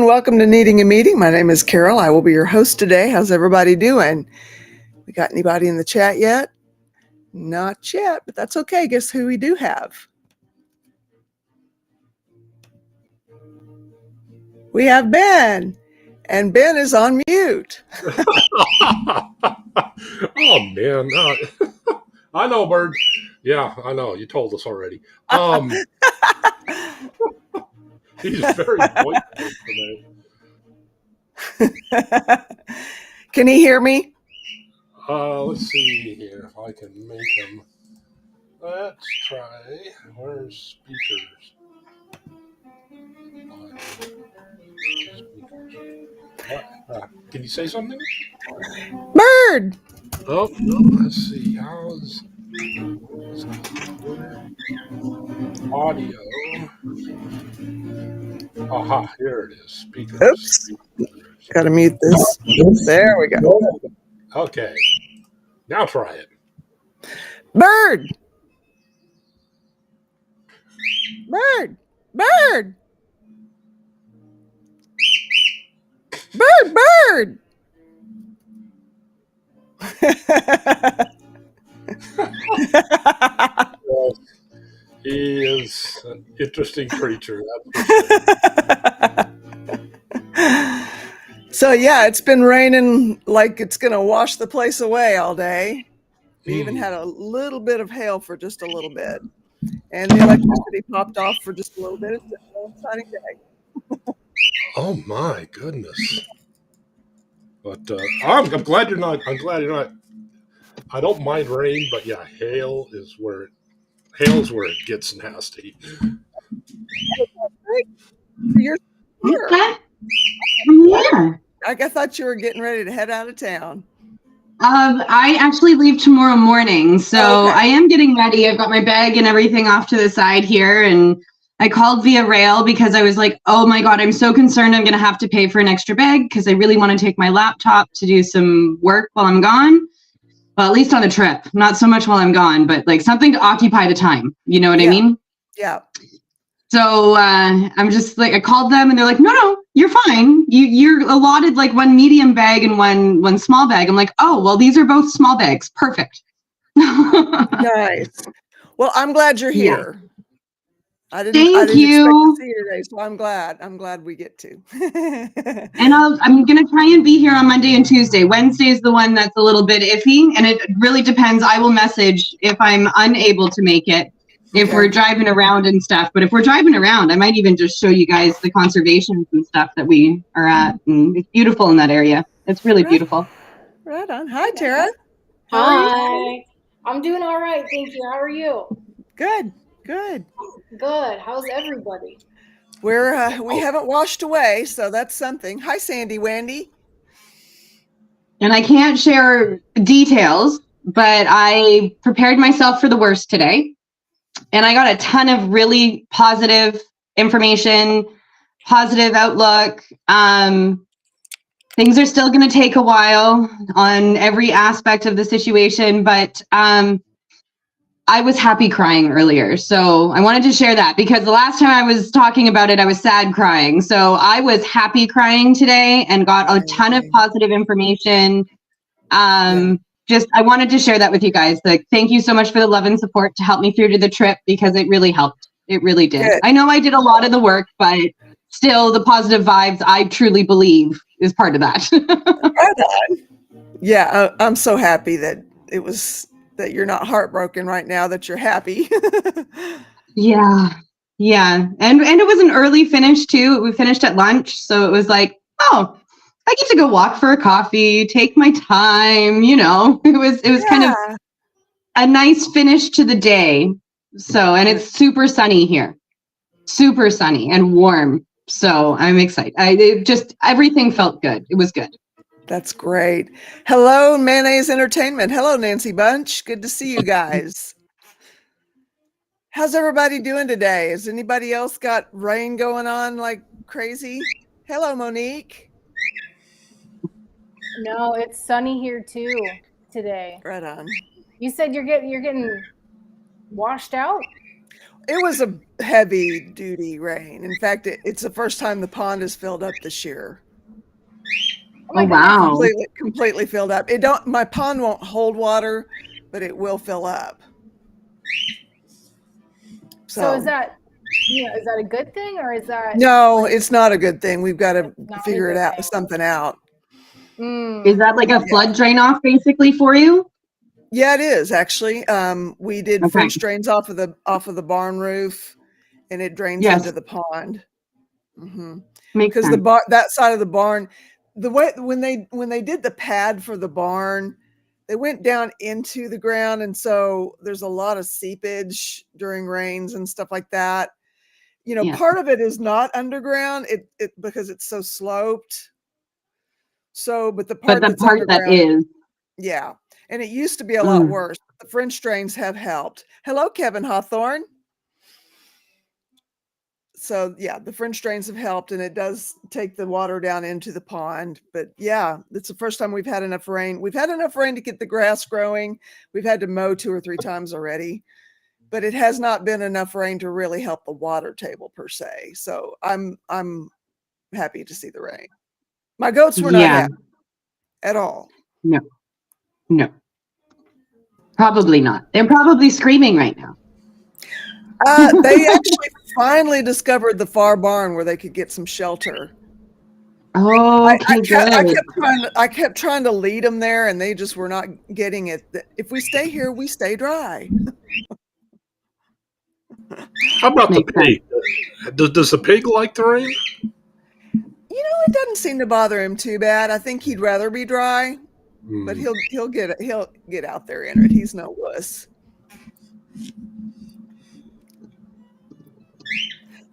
and welcome to Needing a Meeting. My name is Carol. I will be your host today. How's everybody doing? We got anybody in the chat yet? Not yet, but that's okay. Guess who we do have? We have Ben, and Ben is on mute. Oh, man. I know, Bird. Yeah, I know. You told us already. He's very boisterous today. Can he hear me? Let's see here if I can make him. Let's try. Where's speakers? Can you say something? Bird! Oh, let's see. How's audio? Aha, here it is. Speakers. Oops. Got to mute this. There we go. Okay. Now try it. Bird! Bird! Bird! Bird! Bird! Well, he is an interesting creature, that's for sure. So yeah, it's been raining like it's going to wash the place away all day. We even had a little bit of hail for just a little bit. And the electricity popped off for just a little bit. It's an exciting day. Oh my goodness. But I'm glad you're not. I don't mind rain, but yeah, hail is where it gets nasty. You're here. Okay. Yeah. I thought you were getting ready to head out of town. I actually leave tomorrow morning, so okay. I am getting ready. I've got my bag and everything off to the side here, and I called via rail because I was like, oh my God, I'm so concerned I'm going to have to pay for an extra bag because I really want to take my laptop to do some work while I'm gone. Well, at least on the trip, not so much while I'm gone, but like something to occupy the time. You know what I mean? Yeah. So I'm just like, I called them and they're like, no, you're fine. You're allotted like one medium bag and one small bag. I'm like, oh, well, these are both small bags. Perfect. Nice. Well, I'm glad you're here. Yeah. I didn't expect to see you today, so I'm glad. I'm glad we get to. And I'm going to try and be here on Monday and Tuesday. Wednesday is the one that's a little bit iffy, and it really depends. I will message if I'm unable to make it. If we're driving around and stuff, but if we're driving around, I might even just show you guys the conservations and stuff that we are at. And it's beautiful in that area. It's really beautiful. Right on. Hi, Tara. Hi. I'm doing all right. Thank you. How are you? Good. Good. How's everybody? We haven't washed away, so that's something. Hi, Sandy Wandy. And I can't share details, but I prepared myself for the worst today. And I got a ton of really positive information, positive outlook. Things are still going to take a while on every aspect of the situation, but I was happy crying earlier. So I wanted to share that because the last time I was talking about it, I was sad crying. So I was happy crying today and got a ton of positive information. Just, I wanted to share that with you guys. Like, thank you so much for the love and support to help me through to the trip because it really helped. It really did. Good. I know I did a lot of the work, but still the positive vibes, I truly believe is part of that. Yeah, I'm so happy that you're not heartbroken right now, that you're happy. Yeah. And it was an early finish too. We finished at lunch. So it was like, oh, I get to go walk for a coffee, take my time, you know. It was kind of a nice finish to the day. So, and it's super sunny here. Super sunny and warm. So I'm excited. Everything felt good. It was good. That's great. Hello, Mayonnaise Entertainment. Hello, Nancy Bunch. Good to see you guys. How's everybody doing today? Has anybody else got rain going on like crazy? Hello, Monique. No, it's sunny here too today. Right on. You said you're getting washed out? It was a heavy duty rain. In fact, it's the first time the pond is filled up this year. Oh my Oh, goodness. wow. Completely filled up. My pond won't hold water, but it will fill up. So is that a good thing, or is that No, like, it's not a good thing. We've got to not a figure it good out, thing? something out. Is that like a flood drain off basically for you? Yeah, it is actually. We did Okay. French drains off of the barn roof, and it drains Yes. into the pond. Makes Because sense. that side of the barn, the way when they did the pad for the barn, they went down into the ground, and so there's a lot of seepage during rains and stuff like that. Yeah. Part of it is not underground, it because it's so sloped. So, but the But part the that's part that underground, is. yeah. And it used to be a lot worse. The French drains have helped. Hello, Kevin Hawthorne. So yeah, the French drains have helped, and it does take the water down into the pond. But yeah, it's the first time we've had enough rain. We've had enough rain to get the grass growing. We've had to mow 2 or 3 times already, but it has not been enough rain to really help the water table per se. So I'm happy to see the rain. My goats were not Yeah. happy at all. No. Probably not. They're probably screaming right now. They actually finally discovered the far barn where they could get some shelter. Oh, okay, good. I kept trying to lead them there, and they just were not getting it. If we stay here, we stay dry. How about the Makes sense. pig? Does the pig like the rain? It doesn't seem to bother him too bad. I think he'd rather be dry, but Hmm. he'll get out there in it. He's no wuss.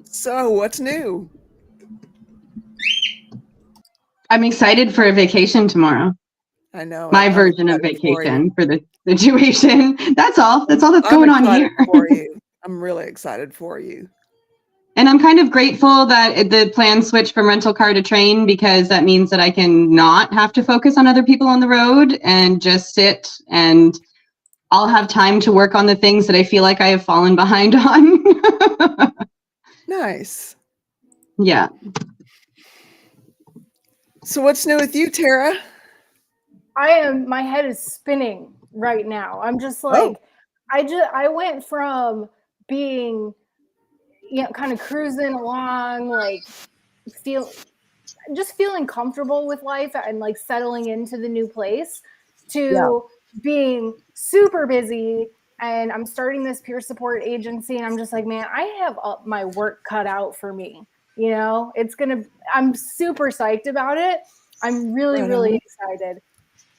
So what's new? I'm excited for a vacation tomorrow. I know My I'm version of excited for you. vacation for the situation. That's all. That's all that's I'm going on excited here. for you. I'm really excited for you. And I'm kind of grateful that the plan switched from rental car to train, because that means that I can not have to focus on other people on the road and just sit, and I'll have time to work on the things that I feel like I have fallen behind on. Nice. Yeah. So what's new with you, Tara? My head is spinning right now. I'm just like, I went from being, kind of cruising along, like feeling comfortable with life and like settling into the new place, to being super busy. And I'm starting this peer support agency, and I'm just like, man, I have my work cut out for me. I'm super psyched about it. I'm really, really excited.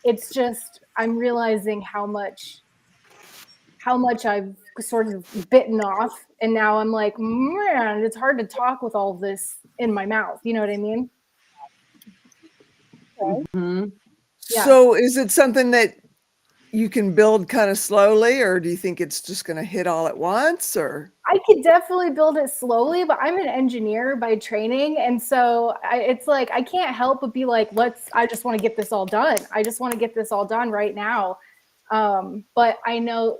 It's just, I'm realizing how much I've sort of bitten off. And now I'm like, man, it's hard to talk with all this in my mouth. You know what I mean? Mm-hmm. Yeah. So is it something that you can build kind of slowly, or do you think it's just going to hit all at once? Or I could definitely build it slowly, but I'm an engineer by training. And so it's like, I can't help but be like, I just want to get this all done. I just want to get this all done right now. But I know,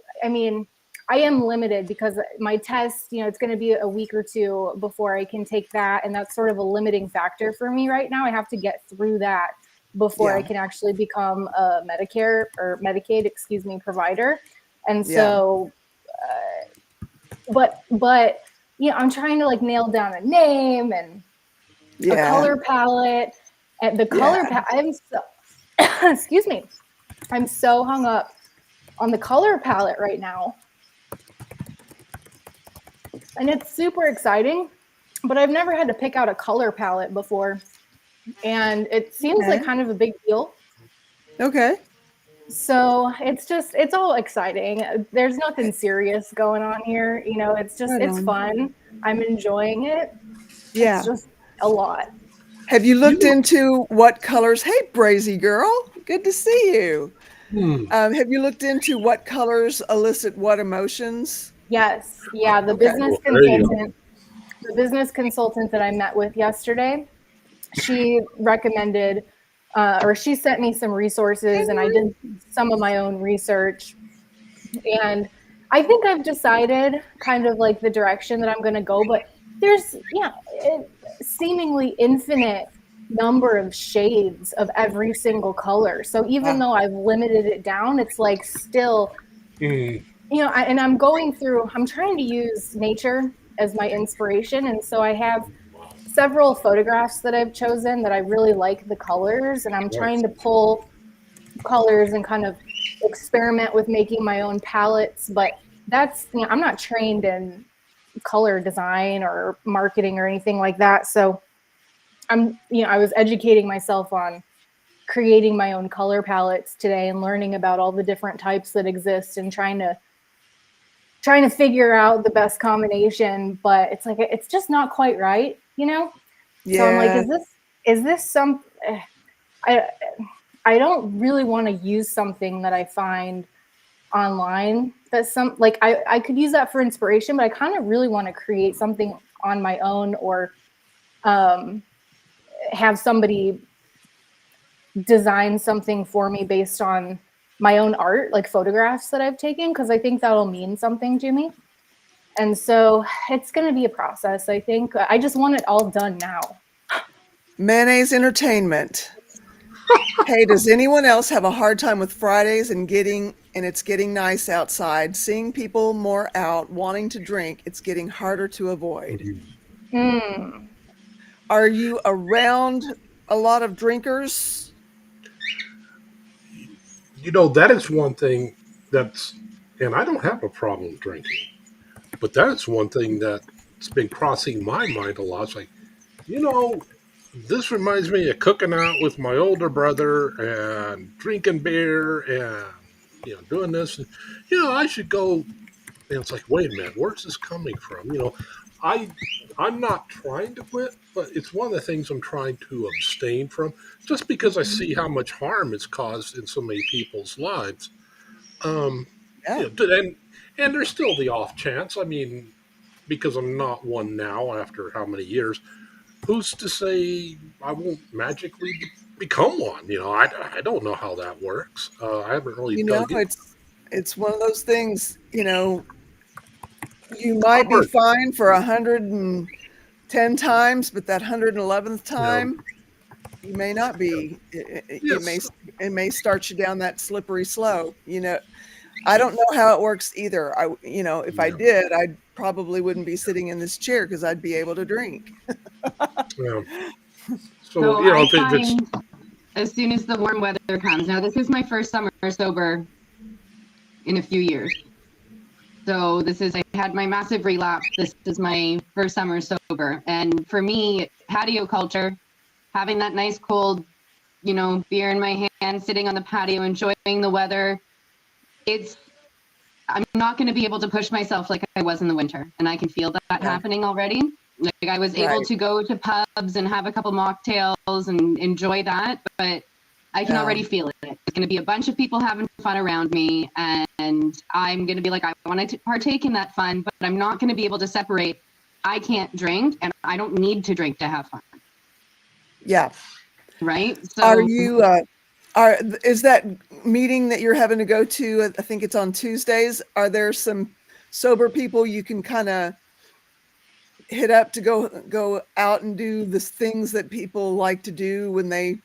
I am limited because my test, it's going to be a week or 2 before I can take that. And that's sort of a limiting factor for me right now. I have to get through that before I can actually become a Medicare or Medicaid, provider. And so, but I'm trying to like nail down a name and a color palette, and the color palette. Excuse me. I'm so hung up on the color palette right now. And it's super exciting, but I've never had to pick out a color palette before. And it seems like kind of a big deal. Okay. So it's all exciting. There's nothing serious going on here. It's fun. I'm enjoying it. Yeah. It's just a lot. Have you looked into what colors? Hey, Brazy girl, good to see you. Have you looked into what colors elicit what emotions? Yes. Yeah. The business consultant that I met with yesterday, she recommended, or she sent me some resources, and I did some of my own research. And I think I've decided kind of like the direction that I'm going to go, but there's seemingly infinite number of shades of every single color. So even though I've limited it down, it's like still, and I'm trying to use nature as my inspiration. And so I have several photographs that I've chosen that I really like the colors, and I'm trying to pull colors and kind of experiment with making my own palettes. But that's, I'm not trained in color design or marketing or anything like that. So I was educating myself on creating my own color palettes today and learning about all the different types that exist and trying to figure out the best combination. But it's like, it's just not quite right, Yeah. So I'm like, is this some, I don't really want to use something that I find online that's I could use that for inspiration, but I kind of really want to create something on my own, or have somebody design something for me based on my own art, like photographs that I've taken, because I think that'll mean something to me. And so it's going to be a process. I think I just want it all done now. Mayonnaise Entertainment. Hey, does anyone else have a hard time with Fridays and it's getting nice outside, seeing people more out, wanting to drink, it's getting harder to avoid? Are you around a lot of drinkers? That is one thing and I don't have a problem drinking, but that is one thing that's been crossing my mind a lot. It's like, this reminds me of cooking out with my older brother and drinking beer and doing this. And, I should go. And it's like, wait a minute, where's this coming from? I'm not trying to quit, but it's one of the things I'm trying to abstain from, just because I see how much harm it's caused in so many people's lives. Yeah. And there's still the off chance. I mean, because I'm not one now after how many years, who's to say I won't magically become one? I don't know how that works. I haven't really dug in. It's one of those things, you might be fine for 110 times, but that 111th time, you may not be. It may start you down that slippery slope. I don't know how it works either. If I did, I probably wouldn't be sitting in this chair because I'd be able to drink. Yeah. So I find as soon as the warm weather comes, now this is my first summer sober in a few years. So I had my massive relapse. This is my first summer sober. And for me, patio culture, having that nice cold, beer in my hand, sitting on the patio, enjoying the weather, I'm not going to be able to push myself like I was in the winter. And I can feel that happening already. Like I was able to go to pubs and have a couple mocktails and enjoy that, but I can already feel it. It's going to be a bunch of people having fun around me, and I'm going to be like, I want to partake in that fun, but I'm not going to be able to separate. I can't drink, and I don't need to drink to have fun. Yeah. Right. So are you? Is that meeting that you're having to go to? I think it's on Tuesdays. Are there some sober people you can kind of hit up to go out and do the things that people like to do when they,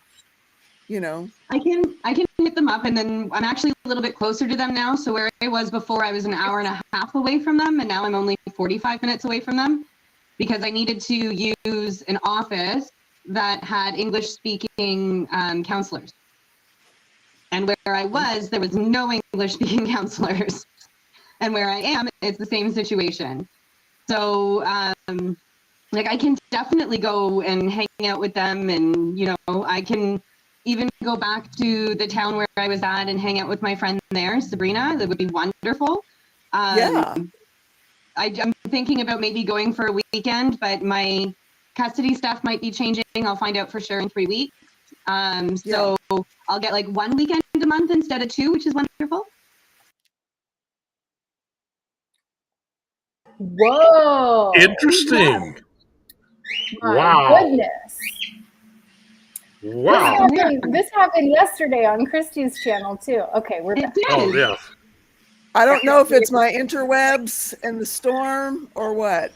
I can hit them up, and then I'm actually a little bit closer to them now. So where I was before, I was an hour and a half away from them, and now I'm only 45 minutes away from them because I needed to use an office that had English speaking counselors. And where I was, there was no English speaking counselors. And where I am, it's the same situation. So I can definitely go and hang out with them, and I can even go back to the town where I was at and hang out with my friend there, Sabrina. That would be wonderful. I'm thinking about maybe going for a weekend, but my custody stuff might be changing. I'll find out for sure in 3 weeks. So I'll get like 1 weekend a month instead of 2, which is wonderful. Whoa. Interesting. My goodness. Wow. This happened yesterday on Christy's channel too. Okay, we're back. Oh yeah. I don't know if it's my interwebs and the storm or what.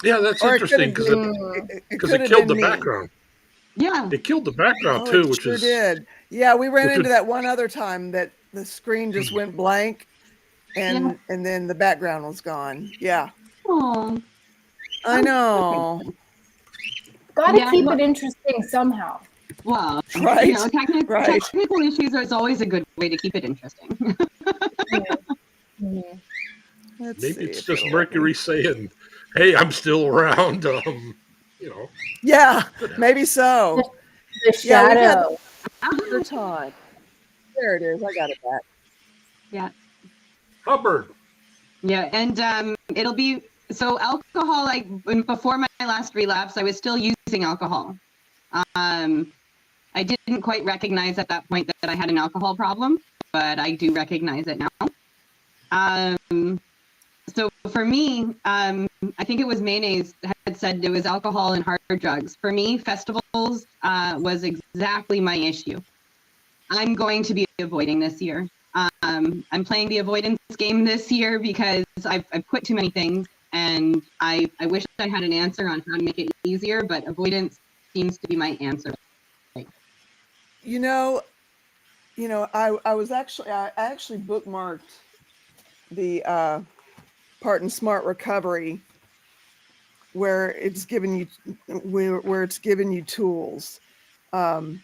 Yeah, that's Or it could interesting have because been, it because could it have killed been the me. background. Yeah. It killed the background Oh, too, it which sure is did. Yeah, we ran which into would, that one other time that the screen just went blank and then the background was gone. Yeah, Oh. I know. Gotta Yeah. keep it interesting somehow. Well, Right, right. technical issues is always a good way to keep it interesting. Mhm. Let's maybe see it's if just it'll let me. Mercury saying, "Hey, I'm still around." You know, Yeah, could help. maybe so. The Yeah, we've had shadow. other time. There it is. I got it back. Yeah. Hubbard. Yeah, and it'll be so alcohol. Like before my last relapse, I was still using alcohol. I didn't quite recognize at that point that I had an alcohol problem, but I do recognize it now. So for me, I think it was Mayonnaise that had said it was alcohol and hard drugs. For me, festivals was exactly my issue. I'm going to be avoiding this year. I'm playing the avoidance game this year because I've quit too many things, and I wish I had an answer on how to make it easier, but avoidance seems to be my answer. You know, I actually bookmarked the part in Smart Recovery where it's given you where it's given you tools. Um,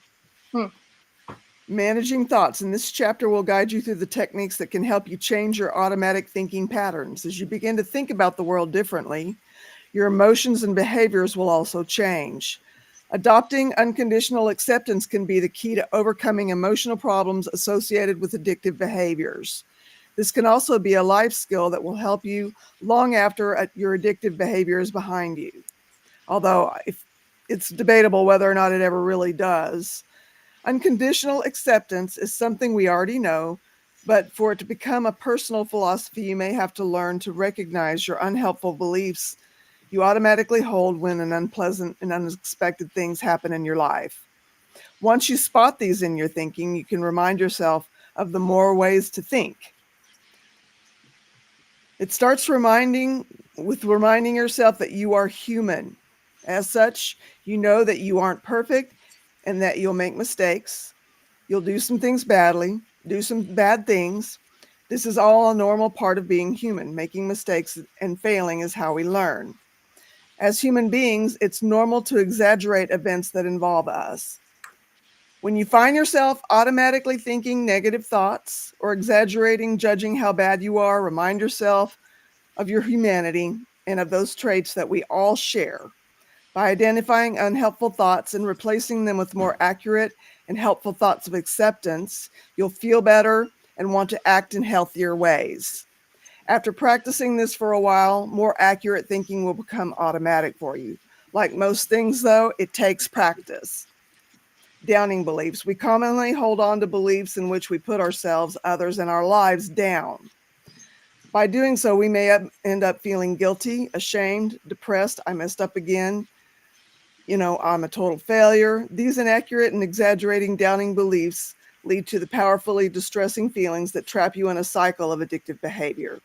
Managing thoughts. And this chapter will guide you through the techniques that can help you change your automatic thinking patterns. As you begin to think about the world differently, your emotions and behaviors will also change. Adopting unconditional acceptance can be the key to overcoming emotional problems associated with addictive behaviors. This can also be a life skill that will help you long after your addictive behavior is behind you. Although it's debatable whether or not it ever really does. Unconditional acceptance is something we already know, but for it to become a personal philosophy, you may have to learn to recognize your unhelpful beliefs you automatically hold when an unpleasant and unexpected things happen in your life. Once you spot these in your thinking, you can remind yourself of the more ways to think. It starts reminding yourself that you are human. As such, you know that you aren't perfect and that you'll make mistakes. You'll do some things badly, do some bad things. This is all a normal part of being human. Making mistakes and failing is how we learn. As human beings, it's normal to exaggerate events that involve us. When you find yourself automatically thinking negative thoughts or exaggerating, judging how bad you are, remind yourself of your humanity and of those traits that we all share. By identifying unhelpful thoughts and replacing them with more accurate and helpful thoughts of acceptance, you'll feel better and want to act in healthier ways. After practicing this for a while, more accurate thinking will become automatic for you. Like most things, though, it takes practice. Downing beliefs. We commonly hold on to beliefs in which we put ourselves, others, and our lives down. By doing so, we may end up feeling guilty, ashamed, depressed. I messed up again. I'm a total failure. These inaccurate and exaggerating downing beliefs lead to the powerfully distressing feelings that trap you in a cycle of addictive behavior.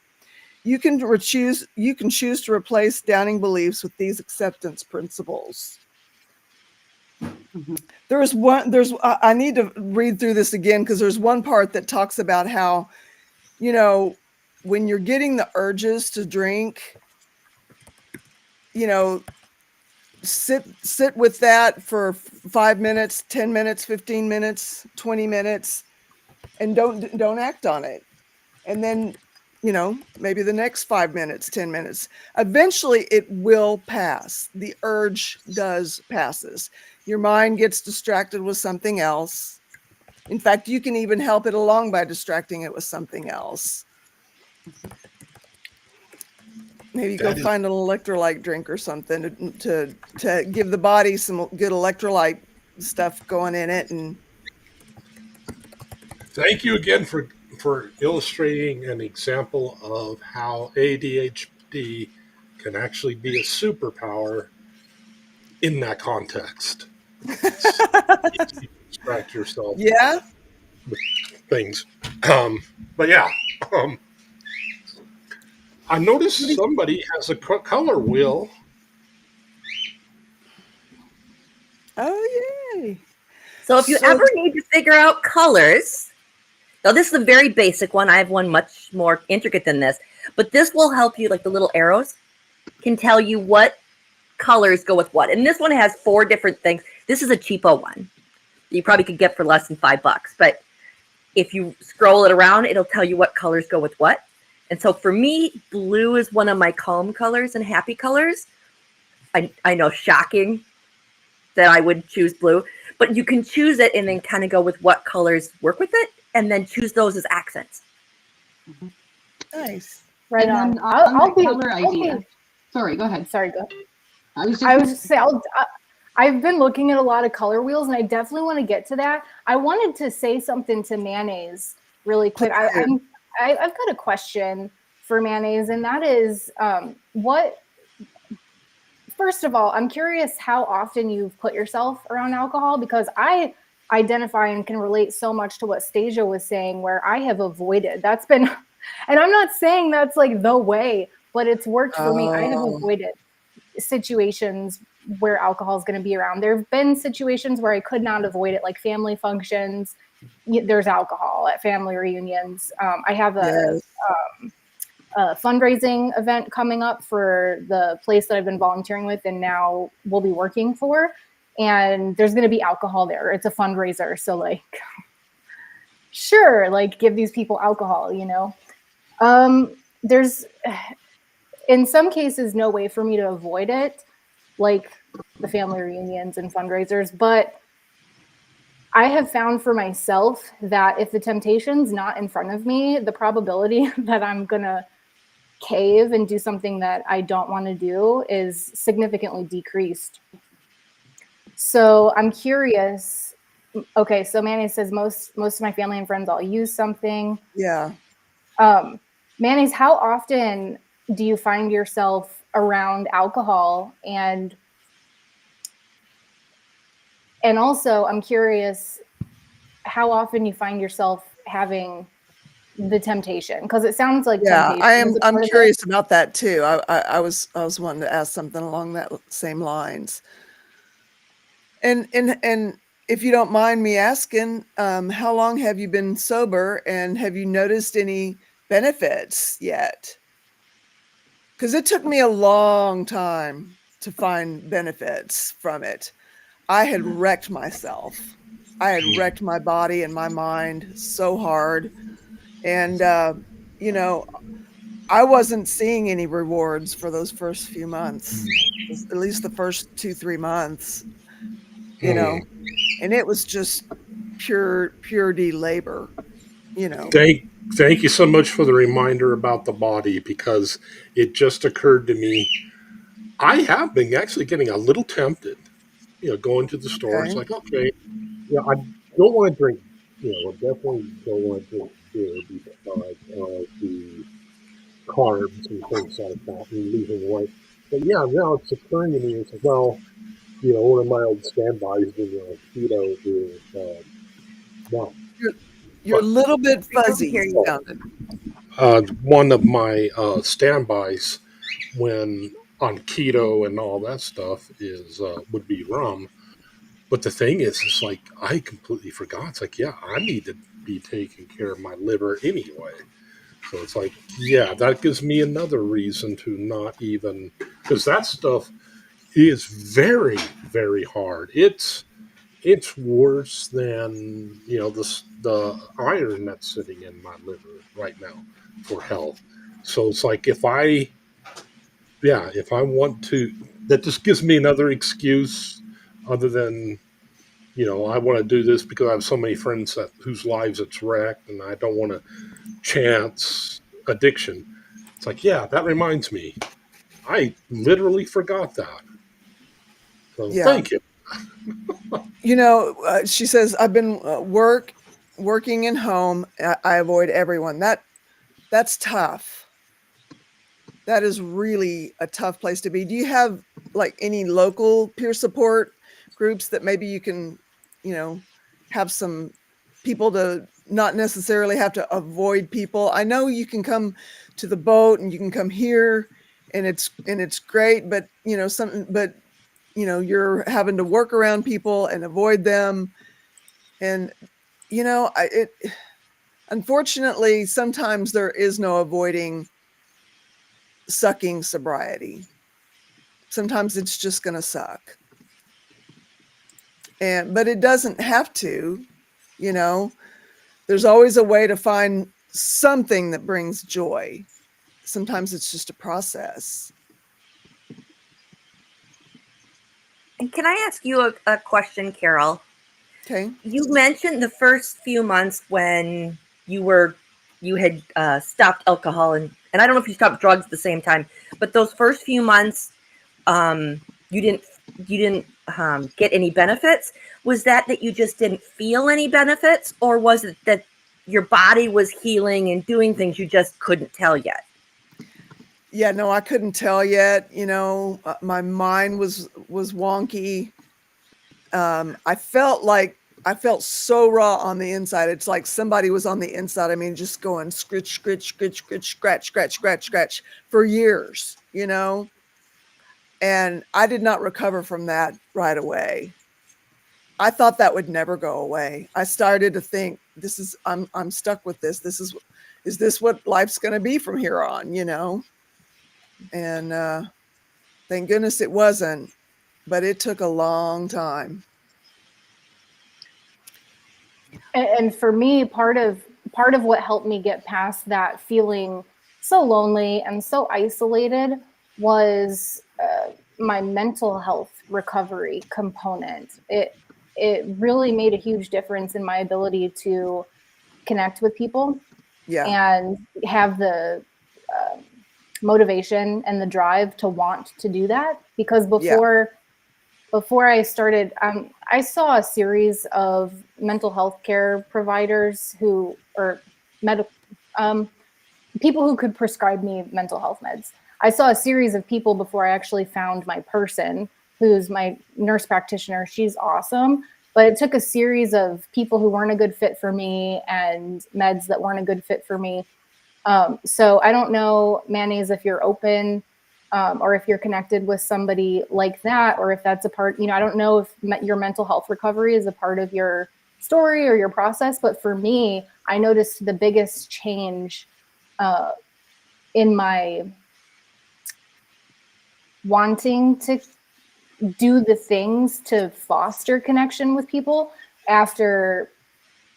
You can choose to replace downing beliefs with these acceptance principles. I need to read through this again because there's one part that talks about how, when you're getting the urges to drink, sit with that for 5 minutes, 10 minutes, 15 minutes, 20 minutes, and don't act on it. And then, maybe the next 5 minutes, 10 minutes, eventually it will pass. The urge passes. Your mind gets distracted with something else. In fact, you can even help it along by distracting it with something else. Maybe go find an electrolyte drink or something to give the body some good electrolyte stuff going in it. And Thank you again for illustrating an example of how ADHD can actually be a superpower in that context. It's easy to distract yourself yeah, with things. But yeah, um, I noticed somebody has a color wheel. Oh, yay. So if you So, ever need to figure out colors, now this is a very basic one. I have one much more intricate than this, but this will help you. Like the little arrows can tell you what colors go with what. And this one has 4 different things. This is a cheapo one you probably could get for less than $5, but if you scroll it around, it'll tell you what colors go with what. And so for me, blue is one of my calm colors and happy colors. I know, shocking that I would choose blue, but you can choose it and then kind of go with what colors work with it and then choose those as accents. nice. Right And on. then I'll be. color I'll idea. be. Sorry, go ahead. Sorry, go. I was I was just saying, I've been looking at a lot of color wheels, and I definitely want to get to that. I wanted to say something to mayonnaise really quick. I've got a question for mayonnaise, and that is, what? First of all, I'm curious how often you've put yourself around alcohol, because I identify and can relate so much to what Stasia was saying, where I have avoided. That's been, and I'm not saying that's like the way, but it's worked for me. I have avoided situations where alcohol is going to be around. There have been situations where I could not avoid it, like family functions. There's alcohol at family reunions. I have a fundraising event coming up for the place that I've been volunteering with and now will be working for. And there's going to be alcohol there. It's a fundraiser. So like, sure, like give these people alcohol, you know? There's, in some cases, no way for me to avoid it, like the family reunions and fundraisers. But I have found for myself that if the temptation's not in front of me, the probability that I'm going to cave and do something that I don't want to do is significantly decreased. So I'm curious. Okay, so Mayonnaise says most of my family and friends all use something. Yeah. Mayonnaise, how often do you find yourself around alcohol? And also, I'm curious how often you find yourself having the temptation, because it sounds like temptation. I'm curious about that too. I was wanting to ask something along that same lines. And if you don't mind me asking, how long have you been sober, and have you noticed any benefits yet? Because it took me a long time to find benefits from it. I had wrecked myself. I had wrecked my body and my mind so hard. And, you know, I wasn't seeing any rewards for those first few months, at least the first 2-3 months, you know, and it was just pure labor, you know. Thank you so much for the reminder about the body, because it just occurred to me. I have been actually getting a little tempted, going to the store. It's Okay. like, okay, I don't want to drink, I definitely don't want to drink beer because of the carbs and things like that and losing weight. But yeah, now it's occurring to me, it's like, well, one of my old standbys in keto is well, You're a little bit fuzzy. Hear you. one of my standbys when on keto and all that stuff is would be rum. But the thing is, it's like I completely forgot. It's like, yeah, I need to be taking care of my liver anyway. So it's like, yeah, that gives me another reason to not even, because that stuff is very, very hard. It's worse than the iron that's sitting in my liver right now for health. So it's like if I want to, that just gives me another excuse other than I want to do this because I have so many friends whose lives it's wrecked, and I don't want to chance addiction. It's like, yeah, that reminds me. I literally forgot that. So Yeah. thank you. She says, I've been working in home. I avoid everyone. That's tough. That is really a tough place to be. Do you have like any local peer support groups that maybe you can, have some people to not necessarily have to avoid people. I know you can come to the boat and you can come here and it's great, but you're having to work around people and avoid them. And unfortunately, sometimes there is no avoiding sucking sobriety. Sometimes it's just going to suck. But it doesn't have to, there's always a way to find something that brings joy. Sometimes it's just a process. And can I ask you a question, Carol? Okay. You mentioned the first few months when you had stopped alcohol and I don't know if you stopped drugs at the same time, but those first few months, you didn't get any benefits. Was that you just didn't feel any benefits, or was it that your body was healing and doing things you just couldn't tell yet? Yeah, no, I couldn't tell yet. My mind was wonky. I felt so raw on the inside. It's like somebody was on the inside. I mean, just going scritch, scratch, scratch for years, and I did not recover from that right away. I thought that would never go away. I started to think, I'm stuck with this. Is this what life's going to be from here on, And thank goodness it wasn't, but it took a long time. And for me, part of what helped me get past that feeling so lonely and so isolated was my mental health recovery component. It really made a huge difference in my ability to connect with people, and have the motivation and the drive to want to do that. Because before I started, I saw a series of mental health care providers people who could prescribe me mental health meds. I saw a series of people before I actually found my person, who's my nurse practitioner. She's awesome. But it took a series of people who weren't a good fit for me and meds that weren't a good fit for me. So I don't know, Mayonnaise, if you're open or if you're connected with somebody like that, or if that's a part, I don't know if your mental health recovery is a part of your story or your process. But for me, I noticed the biggest change in my wanting to do the things to foster connection with people after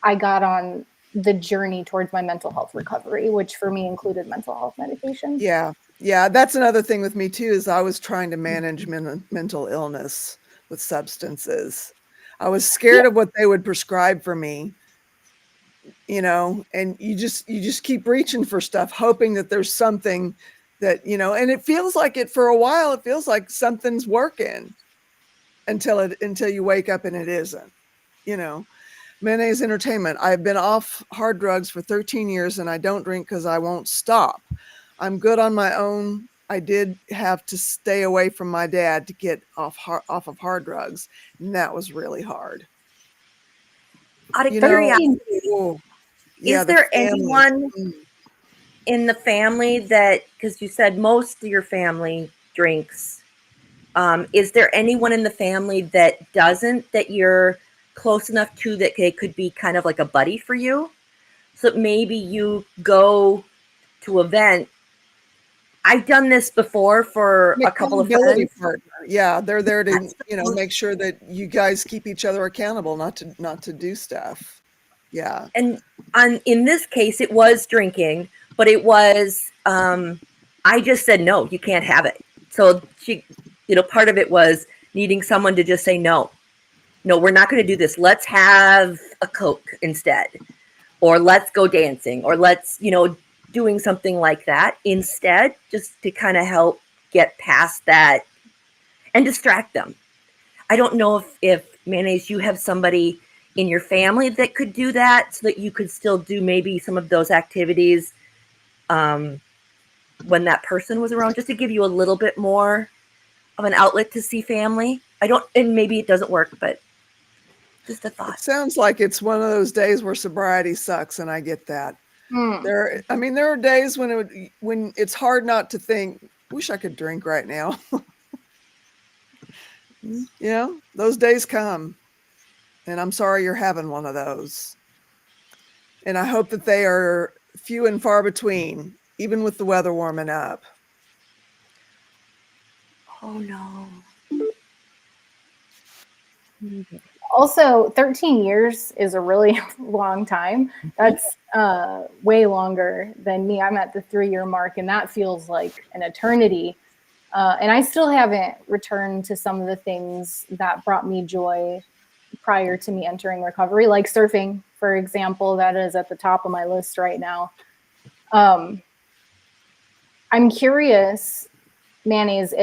I got on the journey towards my mental health recovery, which for me included mental health medication. Yeah, that's another thing with me too, is I was trying to manage mental illness with substances. I was scared of what they would prescribe for me, and you just keep reaching for stuff, hoping that there's something that, and it feels like it for a while, it feels like something's working until you wake up and it isn't, Mayonnaise Entertainment. I've been off hard drugs for 13 years and I don't drink because I won't stop. I'm good on my own. I did have to stay away from my dad to get off of hard drugs, and that was really hard. Out of curiosity, is there anyone in the family that, because you said most of your family drinks, is there anyone in the family that doesn't, that you're close enough to that they could be kind of like a buddy for you? So maybe you go to an event. I've done this before for a couple of friends. Partner. Yeah, they're there to make sure that you guys keep each other accountable, not to do stuff. Yeah. And in this case, it was drinking, but it was I just said no, you can't have it. So she, part of it was needing someone to just say no, we're not going to do this. Let's have a Coke instead, or let's go dancing, or let's doing something like that instead, just to kind of help get past that and distract them. I don't know if Mayonnaise, you have somebody in your family that could do that, so that you could still do maybe some of those activities when that person was around, just to give you a little bit more of an outlet to see family. And maybe it doesn't work, but Just a It thought. sounds like it's one of those days where sobriety sucks, and I get that. There are days when it's hard not to think, wish I could drink right now. Those days come, and I'm sorry you're having one of those. And I hope that they are few and far between, even with the weather warming up. Oh no. Also, 13 years is a really long time. That's way longer than me. I'm at the 3-year mark, and that feels like an eternity. And I still haven't returned to some of the things that brought me joy prior to me entering recovery, like surfing, for example. That is at the top of my list right now. I'm curious, Mayonnaise,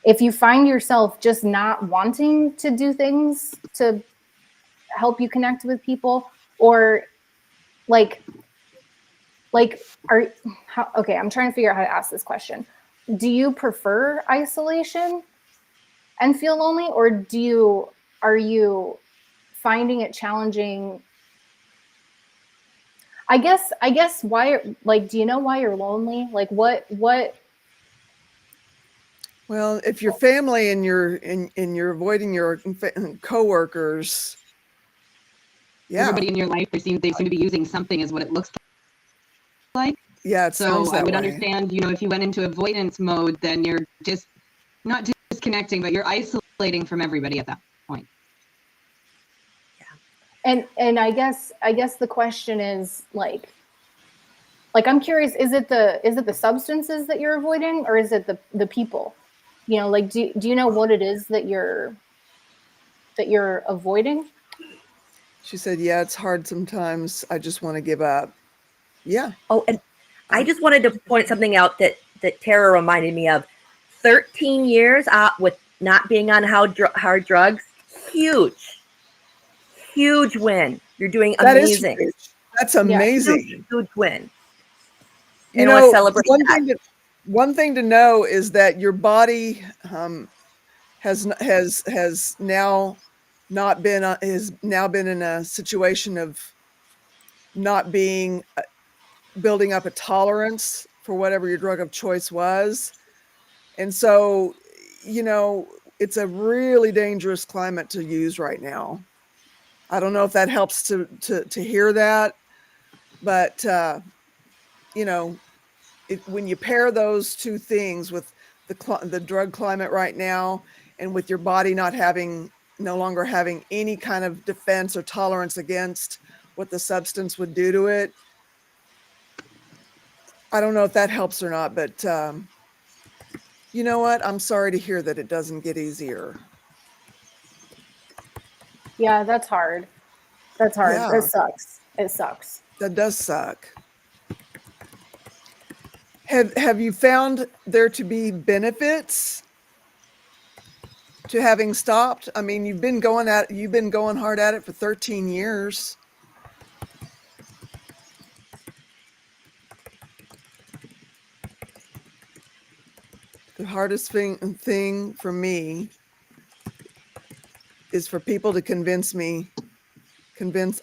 if you find yourself just not wanting to do things to help you connect with people, or okay, I'm trying to figure out how to ask this question. Do you prefer isolation and feel lonely, or are you finding it challenging? I guess why, do you know why you're lonely? Like what? Well, if your family and you're avoiding your coworkers, Everybody in your life, they seem to be using something as what it looks like. Yeah, it sounds that I would way. understand, if you went into avoidance mode, then you're just not disconnecting, but you're isolating from everybody at that point. And I guess the question is I'm curious, is it the substances that you're avoiding, or is it the people? Do you know what it is that you're avoiding? She said, yeah, it's hard sometimes. I just want to give up. Yeah. Oh, and I just wanted to point something out that Tara reminded me of. 13 years with not being on hard drugs. Huge win. You're doing amazing. That is huge. That's amazing. Yeah, huge win. And I want to celebrate one thing to know is that your body has now been in a situation of not being building up a tolerance for whatever your drug of choice was. And so, it's a really dangerous climate to use right now. I don't know if that helps to hear that, but when you pair those two things with the drug climate right now, and with your body no longer having any kind of defense or tolerance against what the substance would do to it, I don't know if that helps or not, but you know what? I'm sorry to hear that it doesn't get easier. Yeah, that's hard. That's hard. Yeah. It sucks. That does suck. Have you found there to be benefits to having stopped? I mean, you've been going hard at it for 13 years. The hardest thing for me is for people to convince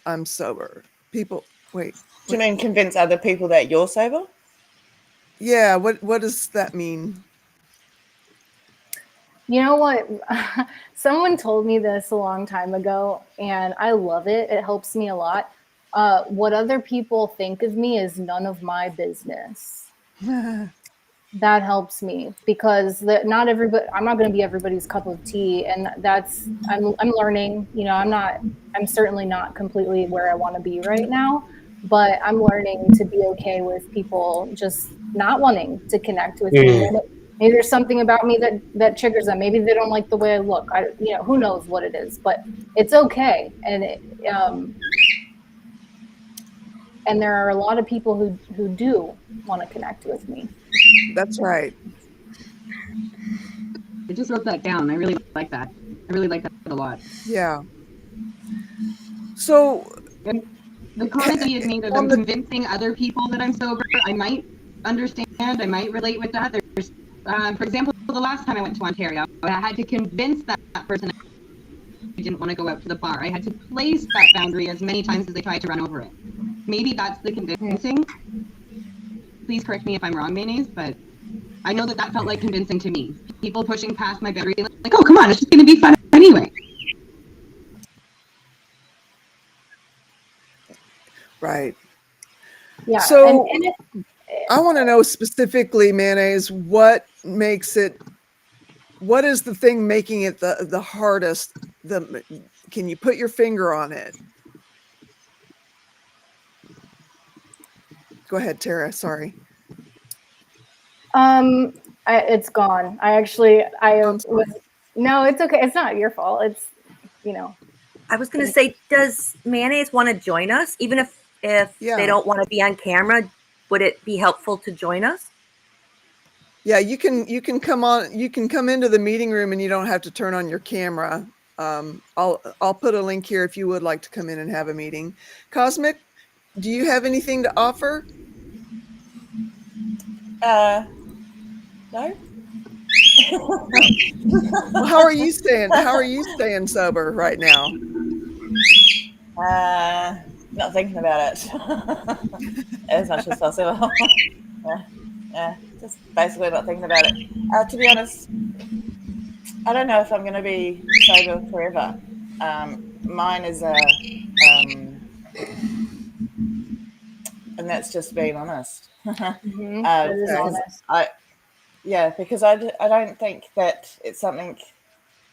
I'm sober. People, wait. Do you mean convince other people that you're sober? Yeah, what does that mean? You know what? Someone told me this a long time ago, and I love it. It helps me a lot. What other people think of me is none of my business. That helps me, because not everybody, I'm not going to be everybody's cup of tea, and I'm learning. I'm certainly not completely where I want to be right now, but I'm learning to be okay with people just not wanting to connect with me. And maybe there's something about me that triggers them. Maybe they don't like the way I look. Who knows what it is, but it's okay. And there are a lot of people who do want to connect with me. That's right. I just wrote that down. I really like that. I really like that a lot. Yeah. So the comment that you made of them convincing other people that I'm sober, I might understand. I might relate with that. There's, for example, the last time I went to Ontario, I had to convince that person didn't want to go out to the bar. I had to place that boundary as many times as they tried to run over it. Maybe that's the convincing. Please correct me if I'm wrong, Mayonnaise, but I know that felt like convincing to me. People pushing past my boundary, like, oh, come on, it's just going to be fun anyway. Right. Yeah. So and I want to know specifically, Mayonnaise, what is the thing making it the hardest? Can you put your finger on it? Go ahead, Tara. Sorry. it's gone. No, it's okay. It's not your fault. It's, I was going to say, does Mayonnaise want to join us? Even if they don't want to be on camera, would it be helpful to join us? Yeah, you can come on. You can come into the meeting room, and you don't have to turn on your camera. I'll put a link here if you would like to come in and have a meeting. Cosmic, do you have anything to offer? No. Well, how are you staying sober right now? Not thinking about it as much as possible. Yeah, just basically not thinking about it. To be honest, I don't know if I'm going to be sober forever. Mine is and that's just being honest. that is honest. Because I don't think that it's something.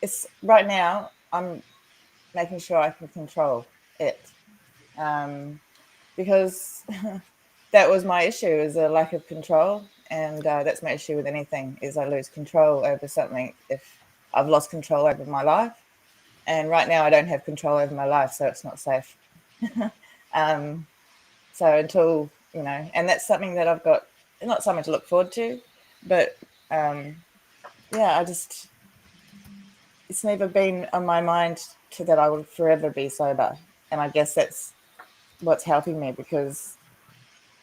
It's right now. I'm making sure I can control it, because that was my issue, is a lack of control, and that's my issue with anything, is I lose control over something if I've lost control over my life, and right now I don't have control over my life, so it's not safe. So until, and that's something that I've got, not something to look forward to, but it's never been on my mind that I would forever be sober, and I guess that's what's helping me, because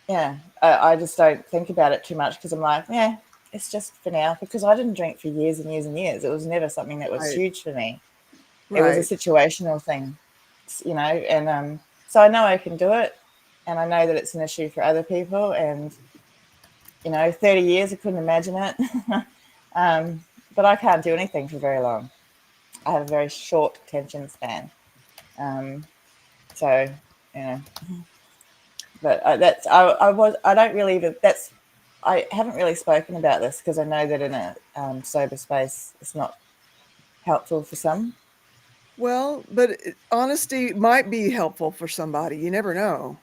I just don't think about it too much, because I'm like, it's just for now, because I didn't drink for years and years and years. It was never something that was huge for me. It was a situational thing, and so I know I can do it, and I know that it's an issue for other people, and 30 years I couldn't imagine it. But I can't do anything for very long. I have a very short attention span, so but I haven't really spoken about this, because I know that in a sober space it's not helpful for some. Well, but honesty might be helpful for somebody. You never know.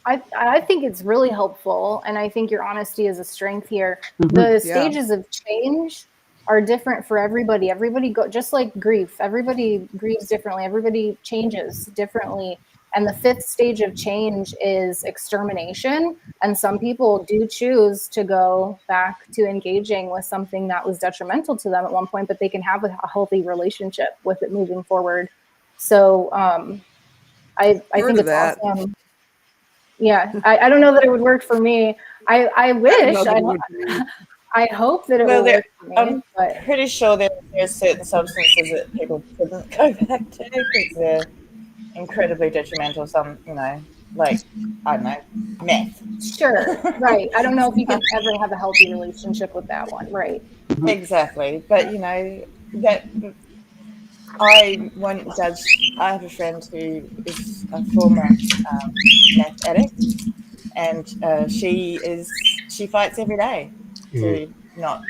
I think it's really helpful, and I think your honesty is a strength here. The stages of change are different for everybody. Everybody just like grief. Everybody grieves differently. Everybody changes differently. And the fifth stage of change is extermination. And some people do choose to go back to engaging with something that was detrimental to them at one point, but they can have a healthy relationship with it moving forward. So I think it's awesome. Yeah, I don't know that it would work for me. I wish. I hope that it will work for me. I'm pretty sure there's certain substances that people couldn't go back to, because they're incredibly detrimental. Some, like, I don't know, meth. Sure, right. I don't know if you can ever have a healthy relationship with that one, right? Exactly. But, that I won't judge. I have a friend who is a former meth addict, and she fights every day to not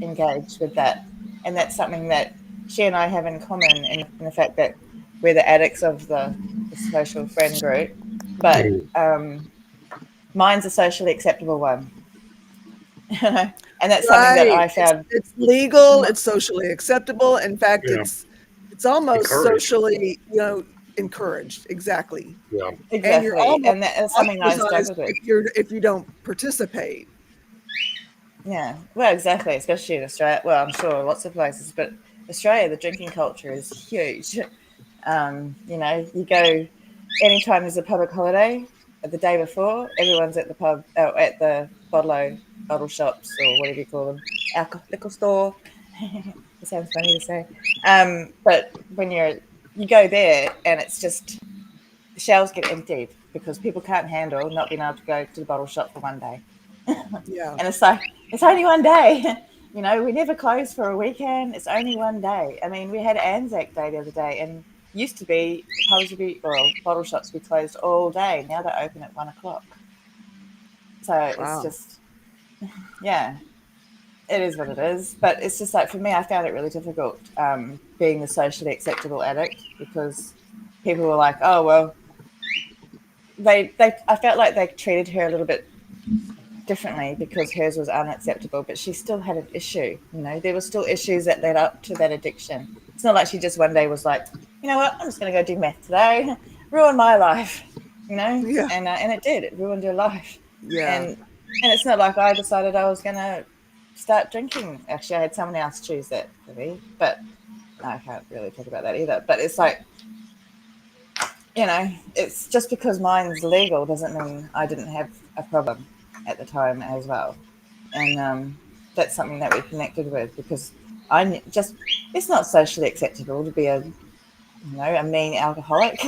engage with that, and that's something that she and I have in common, in the fact that we're the addicts of the social friend group, but mine's a socially acceptable one. And that's something that I found. It's legal. It's socially acceptable. In fact, it's almost socially, encouraged. Exactly. Yeah. Exactly. And that's something I struggle with. If you don't participate. Yeah. Well, exactly. Especially in Australia. Well, I'm sure lots of places, but Australia, the drinking culture is huge. You go anytime there's a public holiday, the day before, everyone's at the pub, at the bottle shops, or whatever you call them, liquor store. It sounds funny to say. But when you're you go there and it's just the shelves get emptied because people can't handle not being able to go to the bottle shop for one day. Yeah. And it's like, it's only one day. You know, we never close for a weekend. It's only one day. I mean, we had Anzac Day the other day, and used to be bottle shops be closed all day. Now they're open at 1 o'clock. So it's Wow. just, yeah, it is what it is. But it's just like, for me, I found it really difficult being the socially acceptable addict, because people were like, oh, well, I felt like they treated her a little bit differently because hers was unacceptable, but she still had an issue. You know, there were still issues that led up to that addiction. It's not like she just one day was like, you know what, I'm just going to go do meth today, ruin my life, you know. Yeah. And it did. It ruined her life. Yeah. And it's not like I decided I was going to start drinking. Actually, I had someone else choose that for me, but I can't really talk about that either. But it's like, you know, it's just because mine's legal doesn't mean I didn't have a problem at the time as well. And that's something that we connected with, because it's not socially acceptable to be a mean alcoholic.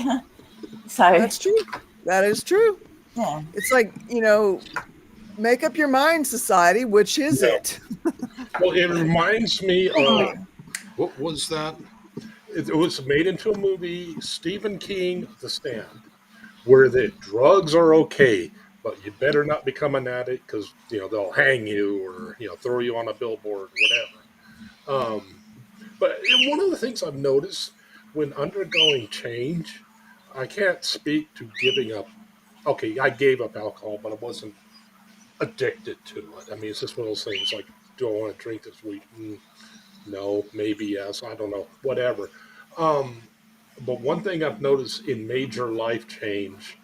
So That's true. That is true. yeah, It's like, make up your mind, society. Which is Yeah. it? Well, it reminds me of, what was that? It was made into a movie, Stephen King, The Stand, where the drugs are okay, but you better not become an addict, because they'll hang you, or throw you on a billboard, whatever. But one of the things I've noticed when undergoing change, I can't speak to giving up. Okay, I gave up alcohol, but I wasn't addicted to it. I mean, it's just one of those things like, do I want to drink this week? No, maybe yes. I don't know. Whatever. Um, but one thing I've noticed in major life change,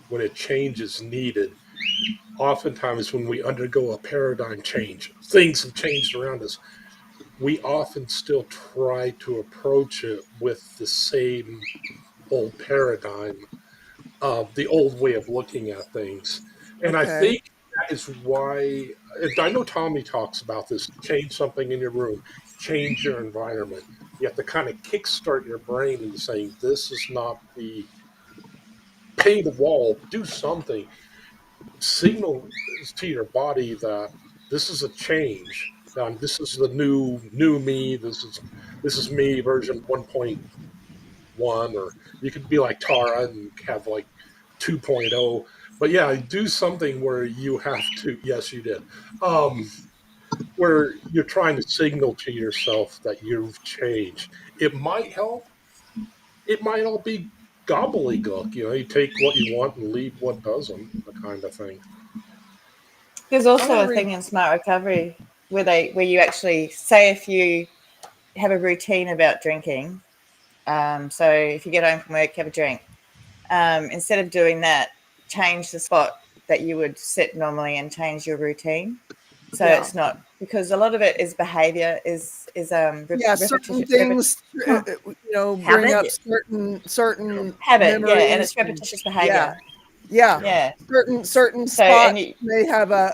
when a change is needed, oftentimes when we undergo a paradigm change, things have changed around us. We often still try to approach it with the same old paradigm of the old way of looking at things. And I Okay. think that is why, and I know Tommy talks about this, change something in your room, change your environment. You have to kind of kickstart your brain into saying, this is not the paint the wall, do something. Signal to your body that this is a change. This is the new me. This is me version 1.1, or you could be like Tara and have like 2.0. But yeah, do something where you have to. Yes, you did. Where you're trying to signal to yourself that you've changed. It might help. It might all be gobbledygook. You take what you want and leave what doesn't, the kind of thing. there's I want also to a read. thing in smart recovery where you actually say, if you have a routine about drinking, so if you get home from work, have a drink. Instead of doing that, change the spot that you would sit normally and change your routine. So Yeah. it's not, because a lot of it is behavior, is Yeah. Certain repetition, things, bring up Habit. certain habit, yeah, and memories. it's repetitious Yeah. behavior. Yeah. Yeah. Certain So and spots you, may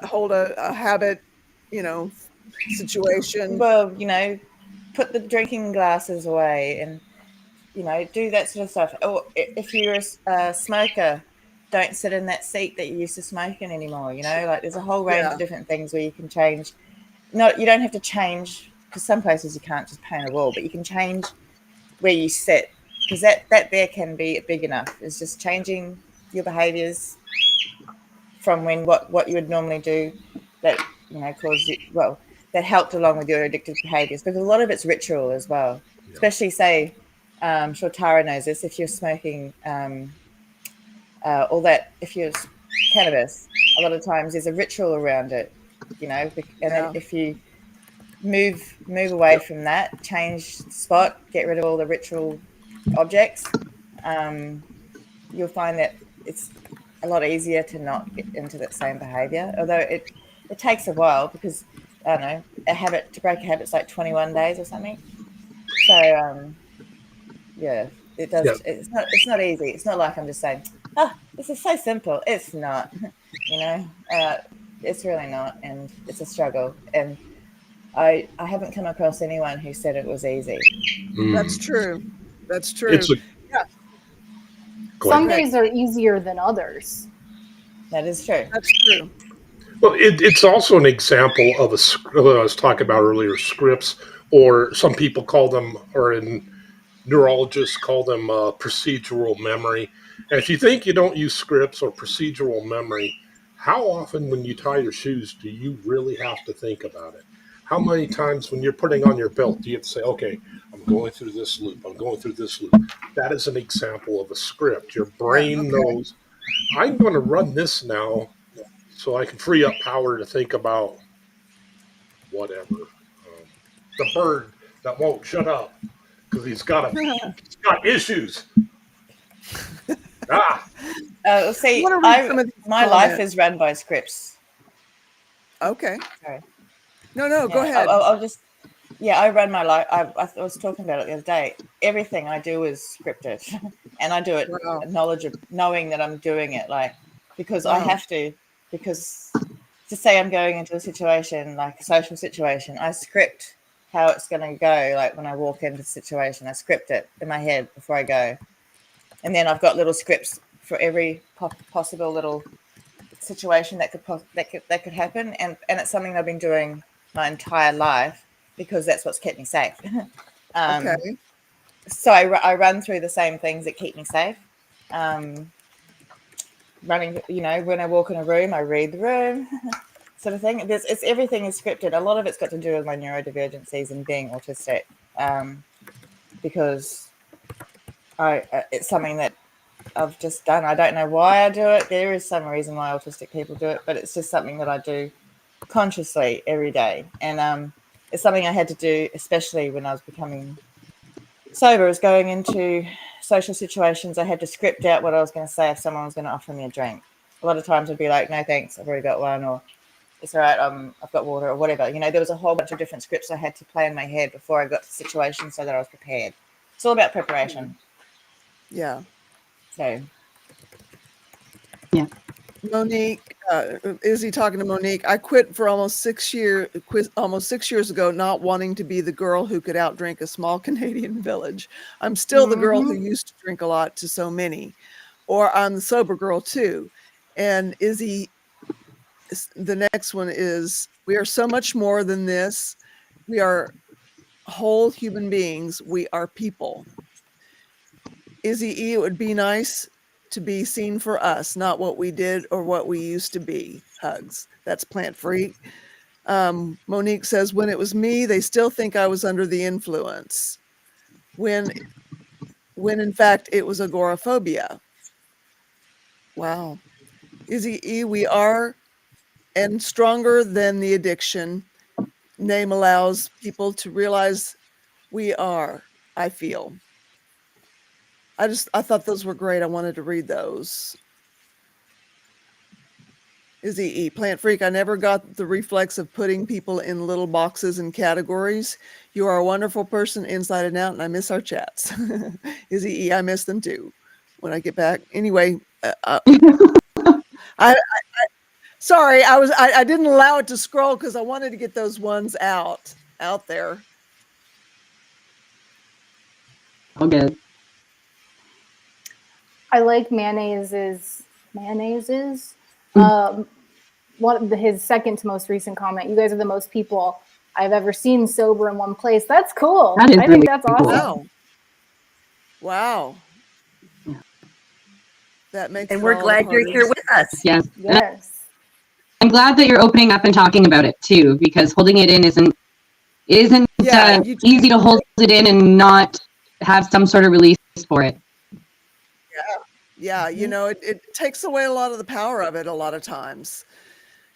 hold a habit, you know, situation. well, put the drinking glasses away, and do that sort of stuff. Or if you're a smoker, don't sit in that seat that you used to smoke in anymore. Like there's a whole range Yeah. of different things where you can change. No, you don't have to change, because some places you can't just paint a wall, but you can change where you sit, because that there can be big enough. It's just changing your behaviors from what you would normally do, that caused you, well, that helped along with your addictive behaviors, because a lot of it's ritual as well. Yeah. Especially, say, I'm sure Tara knows this, if you're smoking all that, if you're cannabis, a lot of times there's a ritual around it, and then Yeah. if you move away Yep. from that, change the spot, get rid of all the ritual objects, you'll find that it's a lot easier to not get into that same behavior. Although it takes a while, because I don't know, to break a habit's like 21 days or something. So yeah, it does. Yeah. It's not easy. It's not like I'm just saying, this is so simple. It's not. It's really not, and it's a struggle. And I haven't come across anyone who said it was easy. That's Mm. true. That's true. It's a Yeah. go ahead. Some days are easier than others. That is true. That's true. Well, it's also an example of I was talking about earlier, scripts, or some people call them, or in neurologists call them procedural memory. And if you think you don't use scripts or procedural memory, how often when you tie your shoes do you really have to think about it? How many times when you're putting on your belt do you have to say, okay, I'm going through this loop, I'm going through this loop? That is an example of a script. Your brain knows, I'm going to run this now so I can free up power to think about whatever. The bird that won't shut up because he's got issues. See, I wanna read some of these my life comments. is run by scripts. Okay. Sorry. No, go Yeah, ahead. I'll just. Yeah, I run my life. I was talking about it the other day. Everything I do is scripted, and I do it Wow. knowing that I'm doing it, like because I Wow. have to. Because to say I'm going into a situation like a social situation, I script how it's going to go. Like when I walk into the situation, I script it in my head before I go, and then I've got little scripts for every possible little situation that could happen, and it's something I've been doing my entire life because that's what's kept me safe. Okay. So I run through the same things that keep me safe. Running, when I walk in a room, I read the room, sort of thing. Everything is scripted. A lot of it's got to do with my neurodivergencies and being autistic, because it's something that I've just done. I don't know why I do it. There is some reason why autistic people do it, but it's just something that I do consciously every day. And it's something I had to do, especially when I was becoming sober, was going into social situations. I had to script out what I was going to say if someone was going to offer me a drink. A lot of times I'd be like, no, thanks, I've already got one, or it's all right, I've got water, or whatever. There was a whole bunch of different scripts I had to play in my head before I got to the situation so that I was prepared. It's all about preparation. Yeah. So Yeah. Monique, is he talking to Monique? I quit for almost 6 years ago, not wanting to be the girl who could outdrink a small Canadian village. I'm still the girl who used to drink a lot to so many, or I'm the sober girl too. And Izzy, the next one is, we are so much more than this. We are whole human beings. We are people. Izzy E, it would be nice to be seen for us, not what we did or what we used to be. Hugs. That's Plant Freak. Monique says, when it was me, they still think I was under the influence. When in fact it was agoraphobia. Wow. Izzy E, we are and stronger than the addiction. Name allows people to realize we are, I feel. I thought those were great. I wanted to read those. Izzy E, Plant Freak, I never got the reflex of putting people in little boxes and categories. You are a wonderful person inside and out, and I miss our chats. Izzy E, I miss them too when I get back. Anyway, sorry, I didn't allow it to scroll because I wanted to get those ones out there. All good. I like mayonnaises. His second to most recent comment. You guys are the most people I've ever seen sober in one place. That's cool. That is I think really that's cool. awesome. Wow. That makes And it we're all glad you're harder. here with us. Yes. Yes. I'm glad that you're opening up and talking about it too, because holding it in isn't Yeah, easy to hold it in and not have some sort of release for it. Yeah, it takes away a lot of the power of it a lot of times.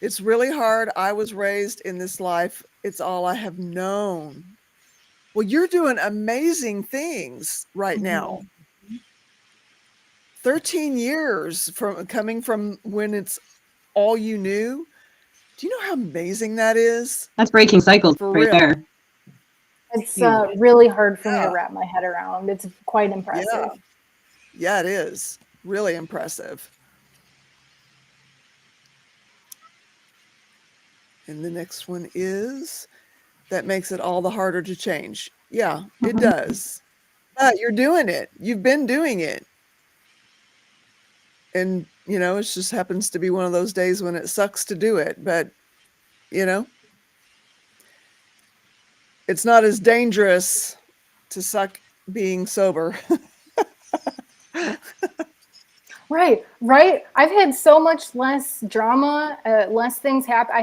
It's really hard. I was raised in this life. It's all I have known. Well, you're doing amazing things right now. 13 years from coming from when it's all you knew. Do you know how amazing that is? That's breaking cycles For right real. there. It's really hard for me to Yeah. wrap my head around. It's quite impressive. Yeah, it is. Really impressive. And the next one is, that makes it all the harder to change. Yeah, it does. But you're doing it. You've been doing it. And, it just happens to be one of those days when it sucks to do it. But, it's not as dangerous to suck being sober. Right. I've had so much less drama, less things happen. I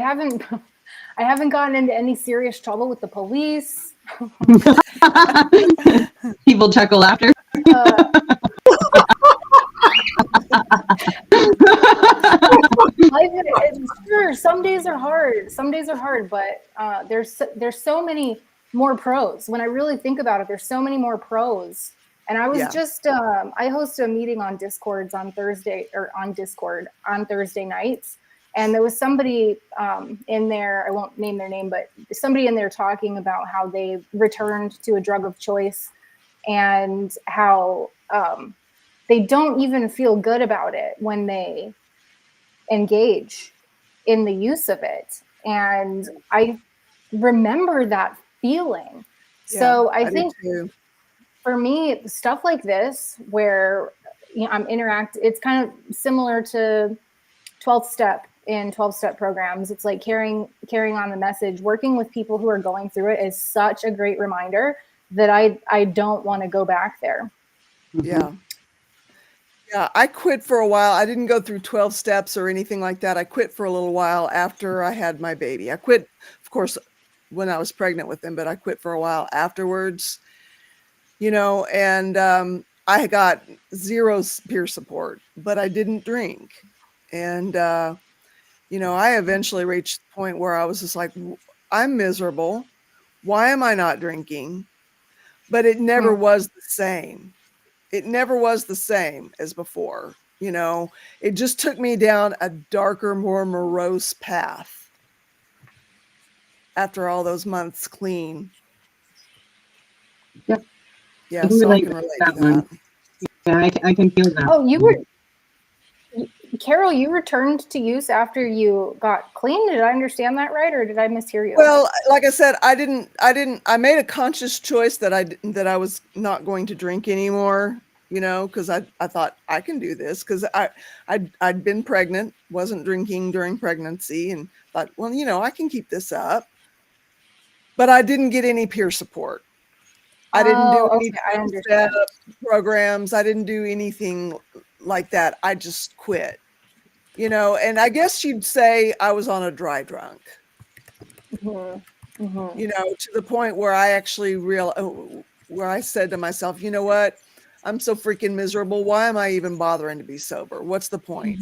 haven't gotten into any serious trouble with the police. People chuckle after. Sure, some days are hard, but there's so many more pros. When I really think about it, there's so many more pros. And I was just I hosted a meeting on Discord on Thursday nights, and there was somebody in there, I won't name their name, but somebody in there talking about how they returned to a drug of choice and how they don't even feel good about it when they engage in the use of it. And I remember that feeling. So I think for me, stuff like this, where it's kind of similar to 12th step in 12-step programs. It's like carrying on the message. Working with people who are going through it is such a great reminder that I don't want to go back there. Yeah. Yeah, I quit for a while. I didn't go through 12 steps or anything like that. I quit for a little while after I had my baby. I quit, of course, when I was pregnant with him, but I quit for a while afterwards, and I got zero peer support, but I didn't drink. And, I eventually reached the point where I was just like, I'm miserable. Why am I not drinking? But it never was the same. It never was the same as before. It just took me down a darker, more morose path after all those months clean. Yep. Yeah, so I can relate to that. Yeah, I can feel that. Oh, Carol, you returned to use after you got clean. Did I understand that right, or did I mishear you? Well, like I said, I made a conscious choice that I was not going to drink anymore, because I thought I can do this, because I'd been pregnant, wasn't drinking during pregnancy, and thought, well, I can keep this up. But I didn't get any peer support. I didn't do any programs. I didn't do anything like that. I just quit, and I guess you'd say I was on a dry drunk, to the point where I actually where I said to myself, you know what? I'm so freaking miserable. Why am I even bothering to be sober? What's the point?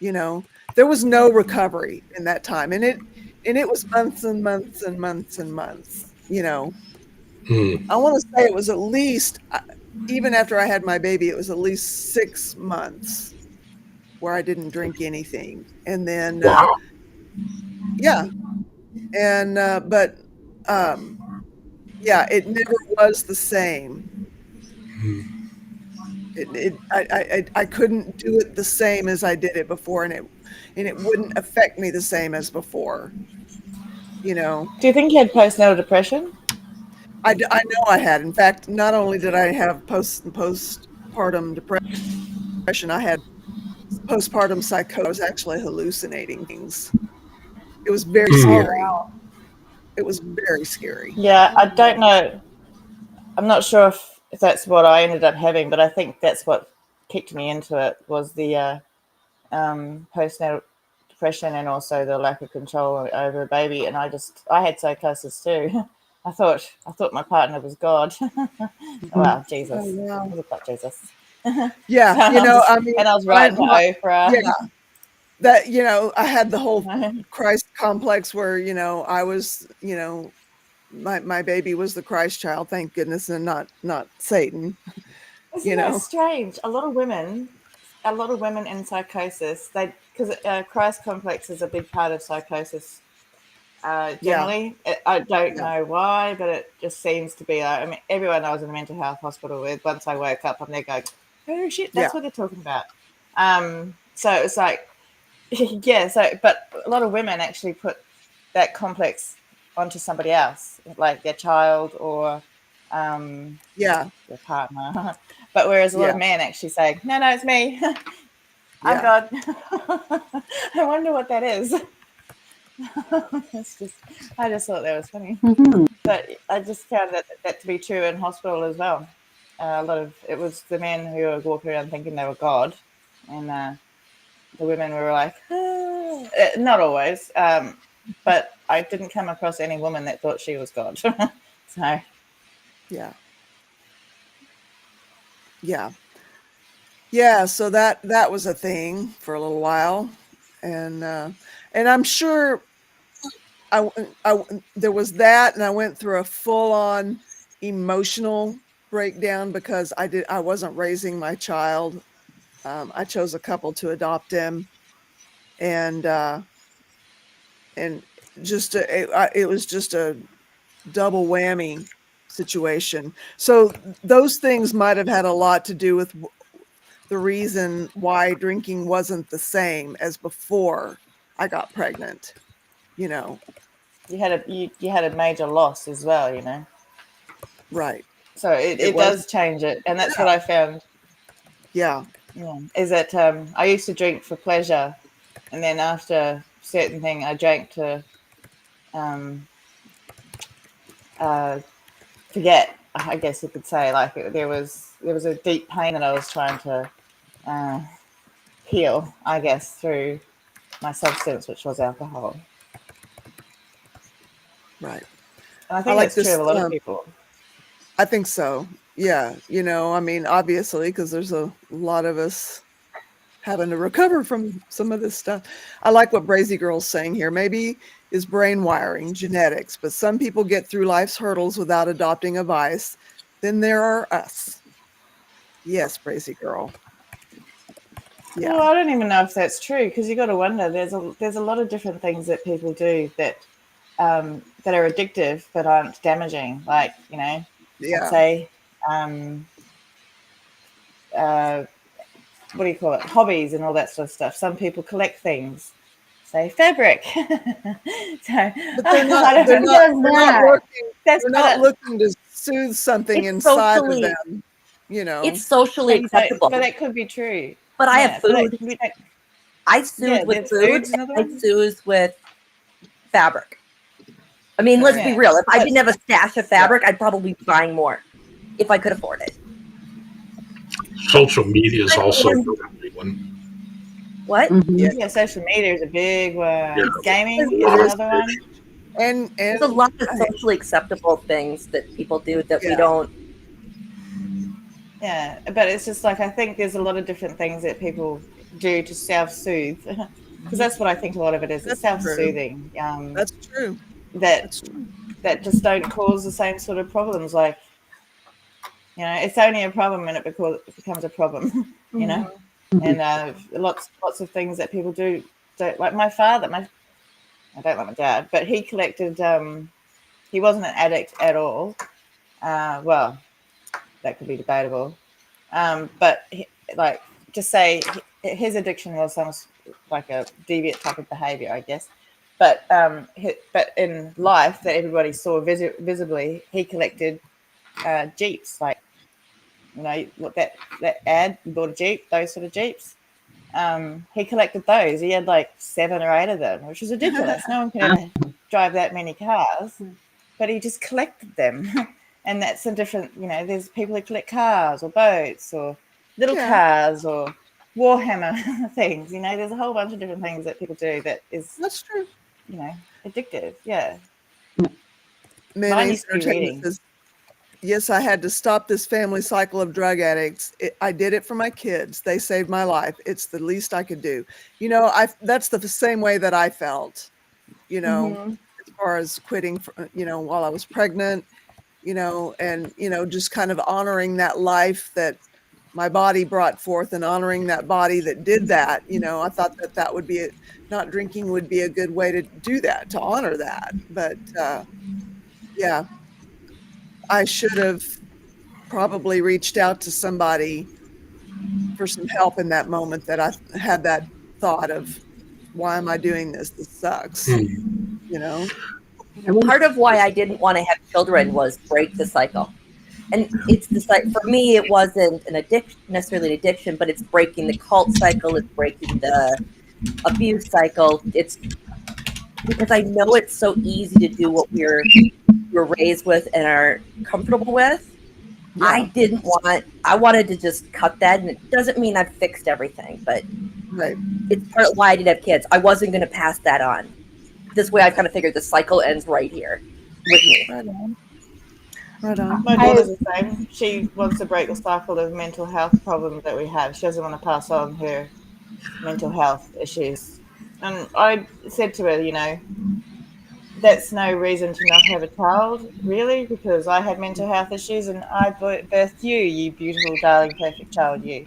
There was no recovery in that time. And it was months and months and months and months, I want to say it was at least, even after I had my baby, it was at least 6 months where I didn't drink anything. And then, yeah. And, but, yeah, it never was the same. I couldn't do it the same as I did it before, and it wouldn't affect me the same as before. Do you think you had postnatal depression? I know I had. In fact, not only did I have postpartum depression, I had postpartum psychosis. I was actually hallucinating things. It was very scary. It was very scary. Yeah, I don't know. I'm not sure if that's what I ended up having, but I think that's what kicked me into it, was the postnatal depression and also the lack of control over a baby. And I had psychosis too. I thought my partner was God. Wow, Jesus. Oh, wow. Look like Jesus. Yeah, and I was writing to Oprah. Yeah, that I had the whole Christ complex where I was my baby was the Christ child, thank goodness, and not Satan. Isn't that strange? A lot of women in psychosis, because Christ complex is a big part of psychosis. Generally, I don't know why, but it just seems to be. I mean, everyone I was in a mental health hospital with, once I woke up, I'm there going, "Oh shit, that's what they're talking about." So it was like, but a lot of women actually put that complex onto somebody else, like their child or Yeah. your partner. But whereas a lot of men actually say, no, it's me. I'm God. I wonder what that is. I just thought that was funny. But I just found that to be true in hospital as well. It was the men who were walking around thinking they were God, and the women were like, not always, but I didn't come across any woman that thought she was God. So so that was a thing for a little while, and I'm sure I there was that, and I went through a full-on emotional breakdown because I wasn't raising my child. I chose a couple to adopt him, and just it was just a double whammy situation. So those things might have had a lot to do with the reason why drinking wasn't the same as before I got pregnant. You had a major loss as well, Right. So it does change it, and that's what I found. Yeah. Is that I used to drink for pleasure, and then after a certain thing, I drank to forget. I guess you could say, like there was a deep pain that I was trying to heal, I guess, through my substance, which was alcohol. Right. And I think that's true of a lot of people. I think so. Yeah. I mean, obviously, because there's a lot of us having to recover from some of this stuff. I like what Brazy Girl's saying here. Maybe is brain wiring, genetics, but some people get through life's hurdles without adopting a vice. Then there are us. Yes, Brazy Girl. Yeah. Well, I don't even know if that's true, because you got to wonder. There's a lot of different things that people do that that are addictive but aren't damaging. Like I'd say what do you call it? Hobbies and all that sort of stuff. Some people collect things, say fabric. So, but they're not looking to soothe something inside of them. It's socially acceptable. But that could be true. But I have food. I soothe with food. I soothe with fabric. I mean, let's be real. If I didn't have a stash of fabric, I'd probably be buying more if I could afford it. Social media is also a big one. What? Yeah, social media is a big one. Yeah. Gaming is another one. And there's a lot of socially acceptable things that people do that we don't. Yeah, but it's just like I think there's a lot of different things that people do to self-soothe, because that's what I think a lot of it is. It's self-soothing. That's true. That just don't cause the same sort of problems. Like, it's only a problem when it becomes a problem. And lots of things that people do. Like my father, I don't like my dad, but he collected. He wasn't an addict at all. Well, that could be debatable. But just say his addiction was like a deviant type of behavior, I guess. But in life that everybody saw visibly, he collected Jeeps, like what that ad, you bought a Jeep, those sort of Jeeps. He collected those. He had like 7 or 8 of them, which was ridiculous. No one can ever drive that many cars, but he just collected them. And that's a different, there's people who collect cars or boats or little cars or Warhammer things. There's a whole bunch of different things that people do that's true. Addictive. Yeah. Mayonnaise Entertainment says, yes, I had to stop this family cycle of drug addicts. I did it for my kids. They saved my life. It's the least I could do. That's the same way that I felt, as far as quitting, while I was pregnant, and, just kind of honoring that life that my body brought forth and honoring that body that did that. I thought that would be not drinking would be a good way to do that, to honor that. But I should have probably reached out to somebody for some help in that moment, that I had that thought of, why am I doing this? This sucks. Part of why I didn't want to have children was break the cycle. And it's just like, for me, it wasn't an addiction, necessarily an addiction, but it's breaking the cult cycle. It's breaking the abuse cycle. It's because I know it's so easy to do what we're raised with and are comfortable with. Yeah. I wanted to just cut that, and it doesn't mean I've fixed everything, but Right. it's part of why I didn't have kids. I wasn't going to pass that on. This way, I kind of figured the cycle ends right here with me. Right on. Right on. My daughter's the same. She wants to break the cycle of mental health problems that we have. She doesn't want to pass on her mental health issues. And I said to her, that's no reason to not have a child, really, because I had mental health issues and I birthed you, you beautiful, darling, perfect child, you.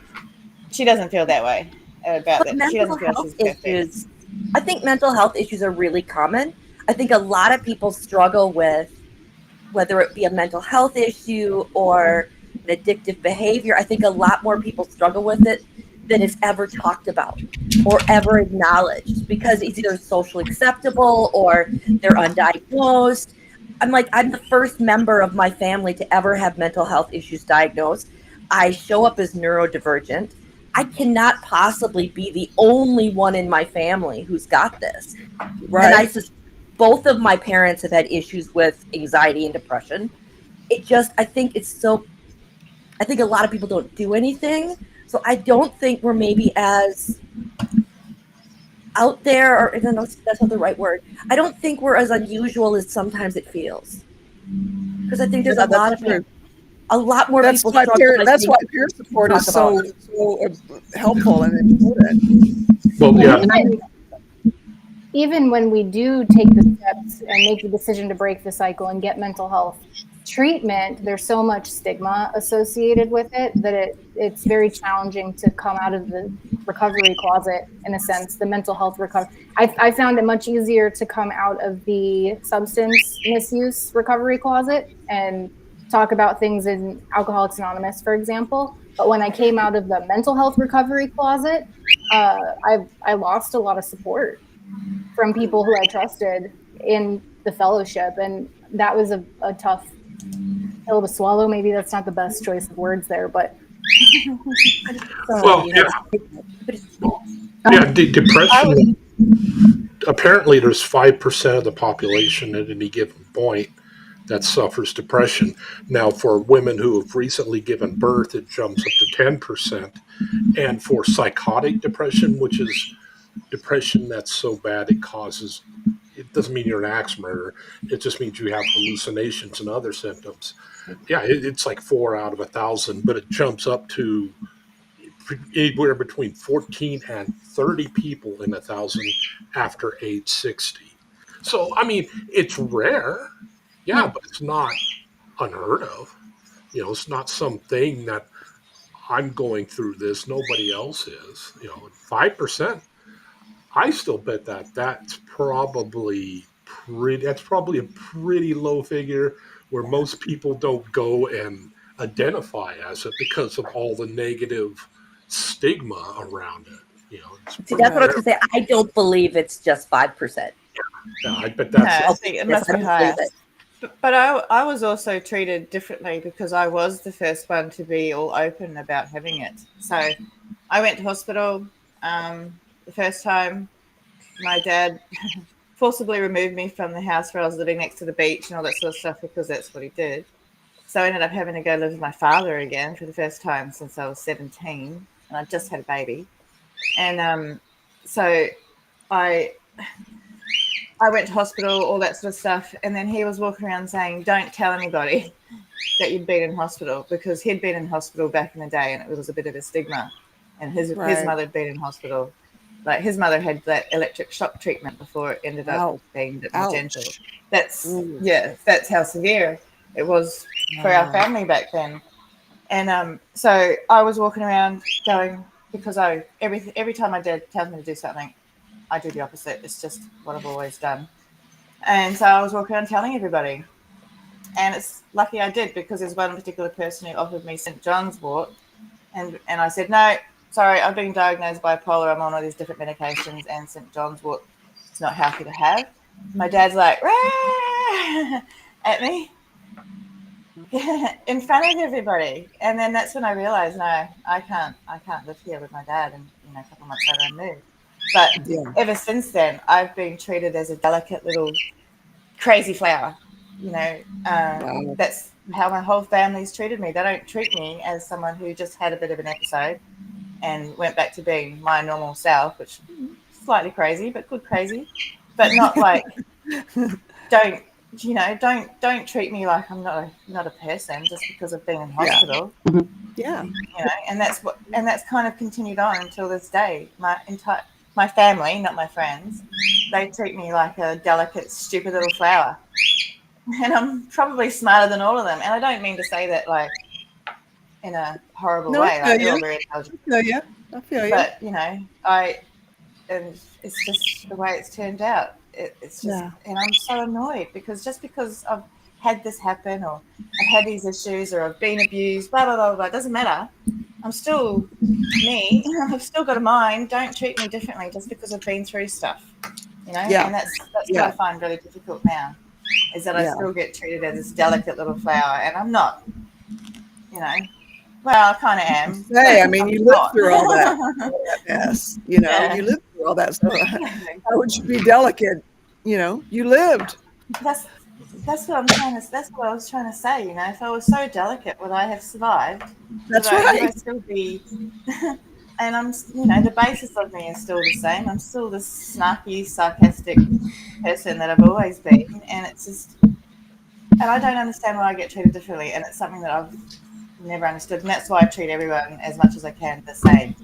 She doesn't feel that way about But that. She doesn't feel she's perfect. issues, I think mental health issues are really common. I think a lot of people struggle with whether it be a mental health issue or an addictive behavior. I think a lot more people struggle with it than it's ever talked about or ever acknowledged because it's either socially acceptable or they're undiagnosed. I'm the first member of my family to ever have mental health issues diagnosed. I show up as neurodivergent. I cannot possibly be the only one in my family who's got this. Right. And both of my parents have had issues with anxiety and depression. I think a lot of people don't do anything. So I don't think we're maybe as out there, or I don't know if that's not the right word. I don't think we're as unusual as sometimes it feels. Because I think there's a lot more people struggle. That's why peer support is so helpful and important. Well, yeah. Even when we do take the steps and make the decision to break the cycle and get mental health treatment, there's so much stigma associated with it that it's very challenging to come out of the recovery closet, in a sense, the mental health recovery. I found it much easier to come out of the substance misuse recovery closet and talk about things in Alcoholics Anonymous, for example. But when I came out of the mental health recovery closet, I lost a lot of support from people who I trusted in the fellowship. And that was a tough pill to swallow. Maybe that's not the best choice of words there, but. Well, depression. Apparently, there's 5% of the population at any given point that suffers depression. Now, for women who have recently given birth, it jumps up to 10%. And for psychotic depression, which is depression that's so bad it doesn't mean you're an axe murderer. It just means you have hallucinations and other symptoms. Yeah, it's like 4 out of 1,000, but it jumps up to anywhere between 14 and 30 people in 1,000 after age 60. So, I mean, it's rare, but it's not unheard of. It's not something that I'm going through this, nobody else is. 5%. I still bet that's probably a pretty low figure where most people don't go and identify as it because of all the negative stigma around it. See, that's what I was going to say. I don't believe it's just 5%. Yeah, I bet that's it must be higher. But I was also treated differently because I was the first one to be all open about having it. So I went to hospital the first time. My dad forcibly removed me from the house where I was living next to the beach and all that sort of stuff because that's what he did. So I ended up having to go live with my father again for the first time since I was 17, and I just had a baby. And so I went to hospital, all that sort of stuff, and then he was walking around saying, don't tell anybody that you'd been in hospital, because he'd been in hospital back in the day and it was a bit of a stigma. And his mother had been in hospital. Like, his mother had that electric shock treatment before it ended up being dental. That's how severe it was for our family back then. And so I was walking around going, because every time my dad tells me to do something, I do the opposite. It's just what I've always done. And so I was walking around telling everybody. And it's lucky I did, because there's one particular person who offered me St. John's wort. And I said, no, sorry, I've been diagnosed bipolar. I'm on all these different medications, and St. John's wort is not healthy to have. My dad's like, Rah! At me. in front of everybody. And then that's when I realized, no, I can't live here with my dad. And a couple of months later I moved. But ever since then, I've been treated as a delicate little crazy flower. Wow. That's how my whole family's treated me. They don't treat me as someone who just had a bit of an episode and went back to being my normal self, which is slightly crazy, but good crazy. But not like don't treat me like I'm not a person just because I've been in hospital. Yeah. And that's kind of continued on until this day. My family, not my friends, they treat me like a delicate, stupid little flower. And I'm probably smarter than all of them. And I don't mean to say that like in a horrible No, way. I Like feel they're all you. very intelligent. I feel you. But and it's just the way it's turned out. It's just, and I'm so annoyed because I've had this happen, or I've had these issues, or I've been abused, blah blah blah blah. It doesn't matter. I'm still me. I've still got a mind. Don't treat me differently just because I've been through stuff. Yeah. And that's what I find really difficult now, is that I still get treated as this delicate little flower, and I'm not. Well, I kind of am. Hey, I mean, you lived through all that mess. You lived through all that stuff. How would you be delicate? You lived. That's what I'm trying to. That's what I was trying to say. If I was so delicate, would I have survived? That's Would right. I still be? And I'm, the basis of me is still the same. I'm still this snarky, sarcastic person that I've always been, and it's just, and I don't understand why I get treated differently, and it's something that I've never understood, and that's why I treat everyone as much as I can the same,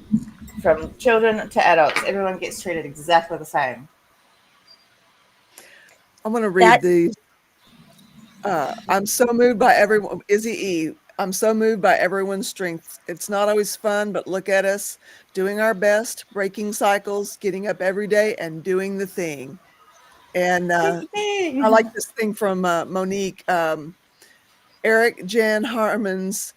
from children to adults. Everyone gets treated exactly the same. I'm going to read these. I'm so moved by everyone. Izzy E. I'm so moved by everyone's strength. It's not always fun, but look at us doing our best, breaking cycles, getting up every day and doing the thing. And I like this thing from Monique. Eric Jan Harmon's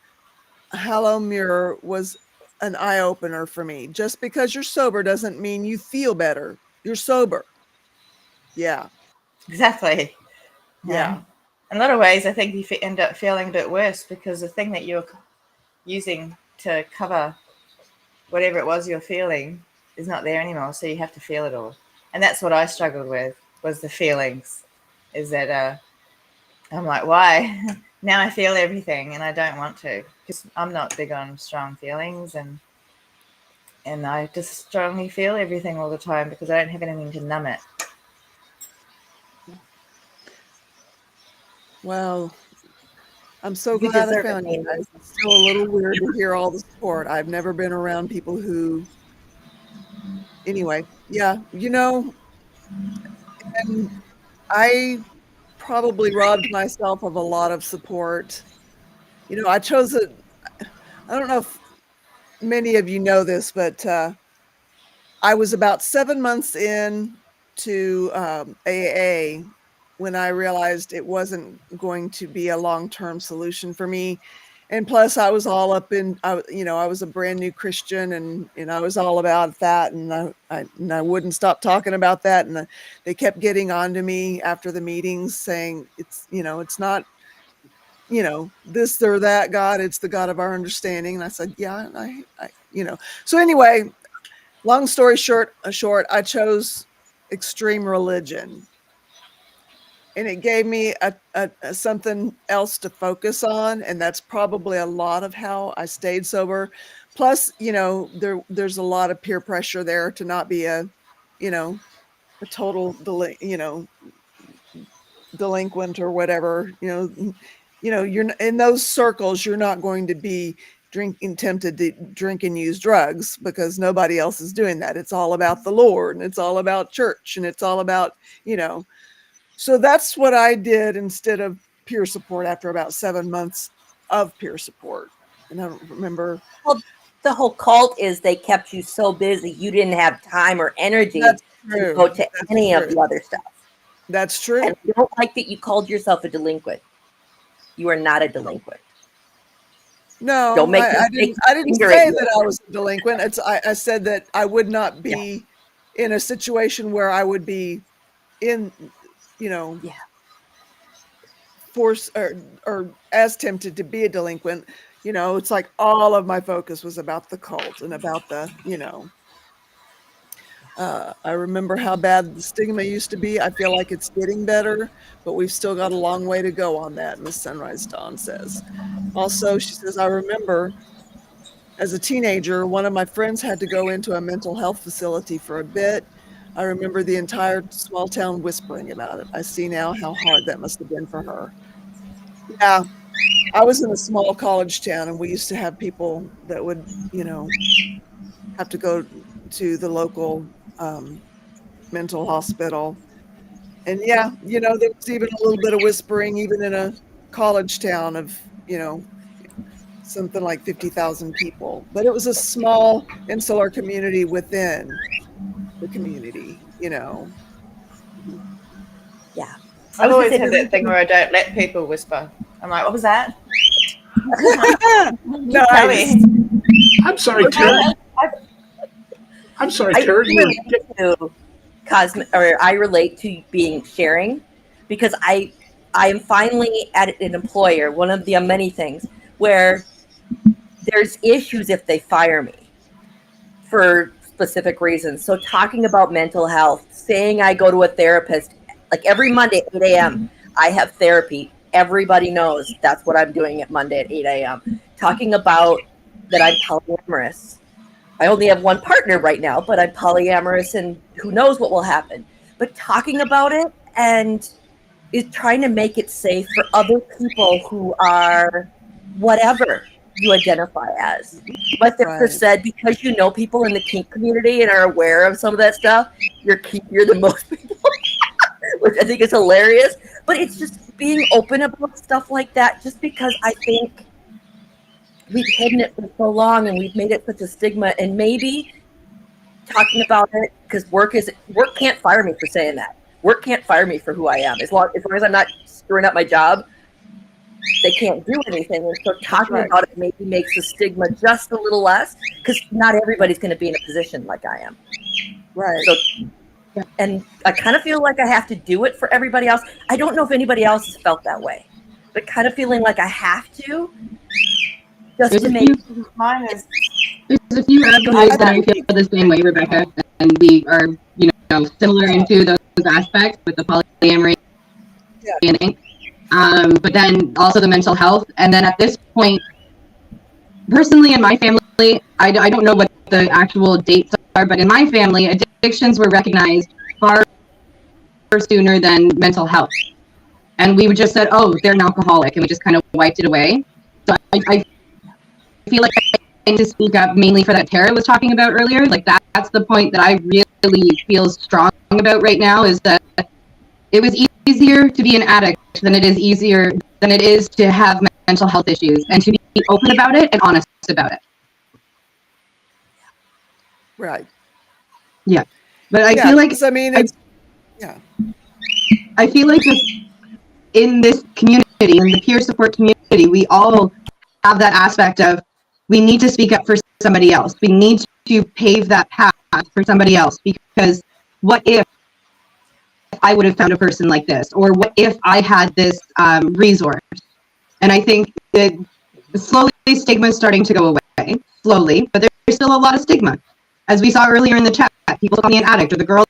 Hello Mirror was an eye opener for me. Just because you're sober doesn't mean you feel better. You're sober. Yeah. Exactly. Yeah. In a lot of ways, I think you end up feeling a bit worse because the thing that you're using to cover whatever it was you're feeling is not there anymore. So you have to feel it all. And that's what I struggled with, was the feelings. Is that I'm like, why? Now I feel everything and I don't want to, because I'm not big on strong feelings, and I just strongly feel everything all the time because I don't have anything to numb it. Well, I'm so glad I found you guys. It's still a little weird to hear all the support. I've never been around people who, anyway, yeah, and I probably robbed myself of a lot of support. I chose I don't know if many of you know this, but I was about 7 months in to AA when I realized it wasn't going to be a long-term solution for me. And plus I was all up in, I was a brand new Christian, and I was all about that. And I wouldn't stop talking about that. And they kept getting on to me after the meetings saying, it's not, this or that God, it's the God of our understanding. And I said, yeah, so anyway, long story short, I chose extreme religion, and it gave me a something else to focus on. And that's probably a lot of how I stayed sober. Plus, there's a lot of peer pressure there to not be a total, delinquent or whatever, you're in those circles, you're not going to be tempted to drink and use drugs because nobody else is doing that. It's all about the Lord, and it's all about church, and it's all about, so that's what I did instead of peer support after about 7 months of peer support. And I don't remember. Well, the whole cult is they kept you so busy you didn't have time or energy to go to any of the other stuff. That's true. And I don't like that you called yourself a delinquent. You are not a delinquent. No, don't make I didn't say that I was a delinquent. I said that I would not be in a situation where I would be in, forced or as tempted to be a delinquent, it's like all of my focus was about the cult and about the, I remember how bad the stigma used to be. I feel like it's getting better, but we've still got a long way to go on that, Miss Sunrise Dawn says. Also, she says, I remember as a teenager, one of my friends had to go into a mental health facility for a bit. I remember the entire small town whispering about it. I see now how hard that must have been for her. Yeah, I was in a small college town, and we used to have people that would, have to go to the local mental hospital. And yeah, there was even a little bit of whispering, even in a college town of, something like 50,000 people. But it was a small insular community within the community, Yeah. I've always had that thing where I don't let people whisper. I'm like, what was that? Nice. I'm sorry, Terry. I'm sorry, Terry. I relate to being sharing because I am finally at an employer, one of the many things where there's issues if they fire me for specific reasons. So talking about mental health, saying I go to a therapist, like every Monday at 8 a.m., I have therapy. Everybody knows that's what I'm doing at Monday at 8 a.m. Talking about that I'm polyamorous. I only have one partner right now, but I'm polyamorous and who knows what will happen. But talking about it and is trying to make it safe for other people who are whatever you identify as. My therapist said, because you know people in the kink community and are aware of some of that stuff, you're kinkier than most people, which I think is hilarious. But it's just being open about stuff like that, just because I think we've hidden it for so long and we've made it such a stigma. And maybe talking about it, because work can't fire me for saying that. Work can't fire me for who I am. As long as I'm not screwing up my job, they can't do anything. And so talking about it maybe makes the stigma just a little less, because not everybody's going to be in a position like I am. Right. So, and I kind of feel like I have to do it for everybody else. I don't know if anybody else has felt that way, but kind of feeling like I have to. Just to make mine is. There's a few avenues that I feel the same way, Rebecca, and we are, similar into those aspects with the polyamory, but then also the mental health. And then at this point, personally in my family, I don't know what the actual dates are, but in my family, addictions were recognized far sooner than mental health. And we just said, oh, they're an alcoholic, and we just kind of wiped it away. So I feel like I need to speak up mainly for that Tara was talking about earlier. Like that's the point that I really feel strong about right now, is that it was easier to be an addict than it is to have mental health issues, and to be open about it and honest about it. Right. Yeah. But I feel like, I feel like in this community, in the peer support community, we all have that aspect of, we need to speak up for somebody else. We need to pave that path for somebody else, because what if I would have found a person like this, or what if I had this resource? And I think that slowly stigma is starting to go away, slowly, but there's still a lot of stigma. As we saw earlier in the chat, people call me an addict, or the girl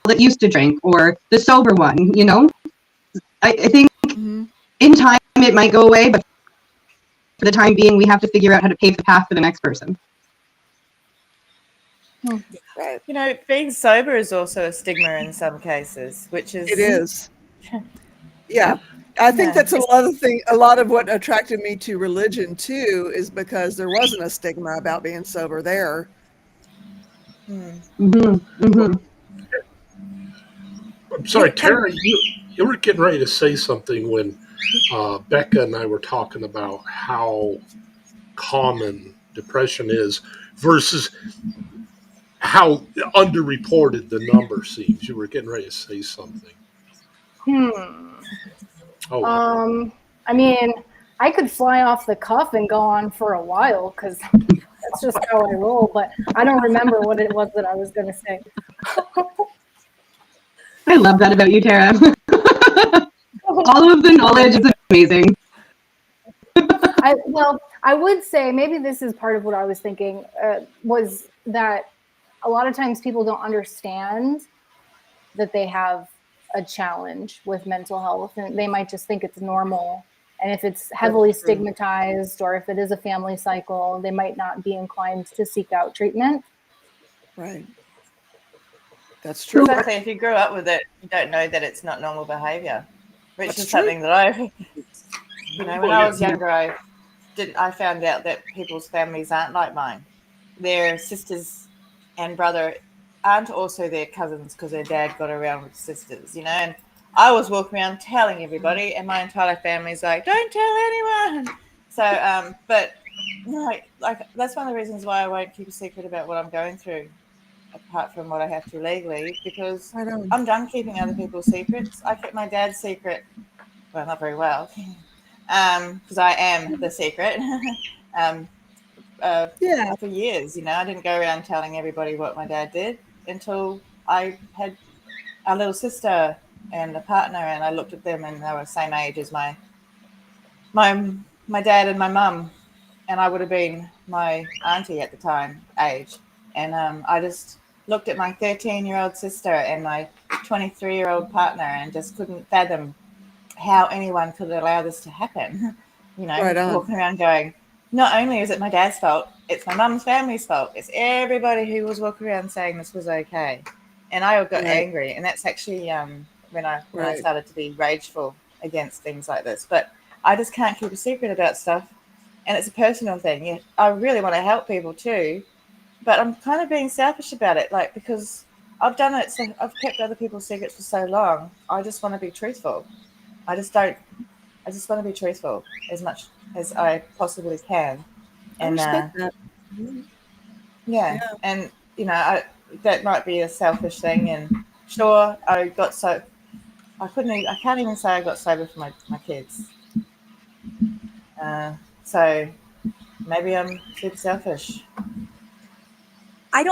that used to drink, or the sober one, I think in time it might go away, but for the time being, we have to figure out how to pave the path for the next person. Being sober is also a stigma in some cases, which is... It is. Yeah. I think that's a lot of what attracted me to religion too, is because there wasn't a stigma about being sober there. I'm sorry, Tara, you were getting ready to say something when Becca and I were talking about how common depression is versus how underreported the number seems. You were getting ready to say something. I mean, I could fly off the cuff and go on for a while, because that's just how I roll, but I don't remember what it was that I was going to say. I love that about you, Tara. all of the knowledge is amazing. I would say maybe this is part of what I was thinking was that a lot of times people don't understand that they have a challenge with mental health, and they might just think it's normal. And if it's heavily stigmatized, or if it is a family cycle, they might not be inclined to seek out treatment. Right. That's true. Exactly. If you grew up with it, you don't know that it's not normal behavior, which is something that when I was younger, I found out that people's families aren't like mine. Their sisters and brother aren't also their cousins because their dad got around with sisters, and I was walking around telling everybody, and my entire family's like, don't tell anyone. So, but like that's one of the reasons why I won't keep a secret about what I'm going through, apart from what I have to legally, because I'm done keeping other people's secrets. I kept my dad's secret, well, not very well, because I am the secret. For years, I didn't go around telling everybody what my dad did until I had a little sister and a partner, and I looked at them, and they were the same age as my dad and my mum, and I would have been my auntie at the time age, and I just looked at my 13-year-old sister and my 23-year-old partner and just couldn't fathom how anyone could allow this to happen. Walking around going, not only is it my dad's fault, it's my mum's family's fault. It's everybody who was walking around saying this was okay. And I got angry. And that's actually when I started to be rageful against things like this. But I just can't keep a secret about stuff. And it's a personal thing. Yeah, I really want to help people too. But I'm kind of being selfish about it, because I've done it. So I've kept other people's secrets for so long. I just want to be truthful. I just want to be truthful as much as I possibly can. And I respect that. And that might be a selfish thing. And sure, I can't even say I got sober for my kids. So maybe I'm super selfish. I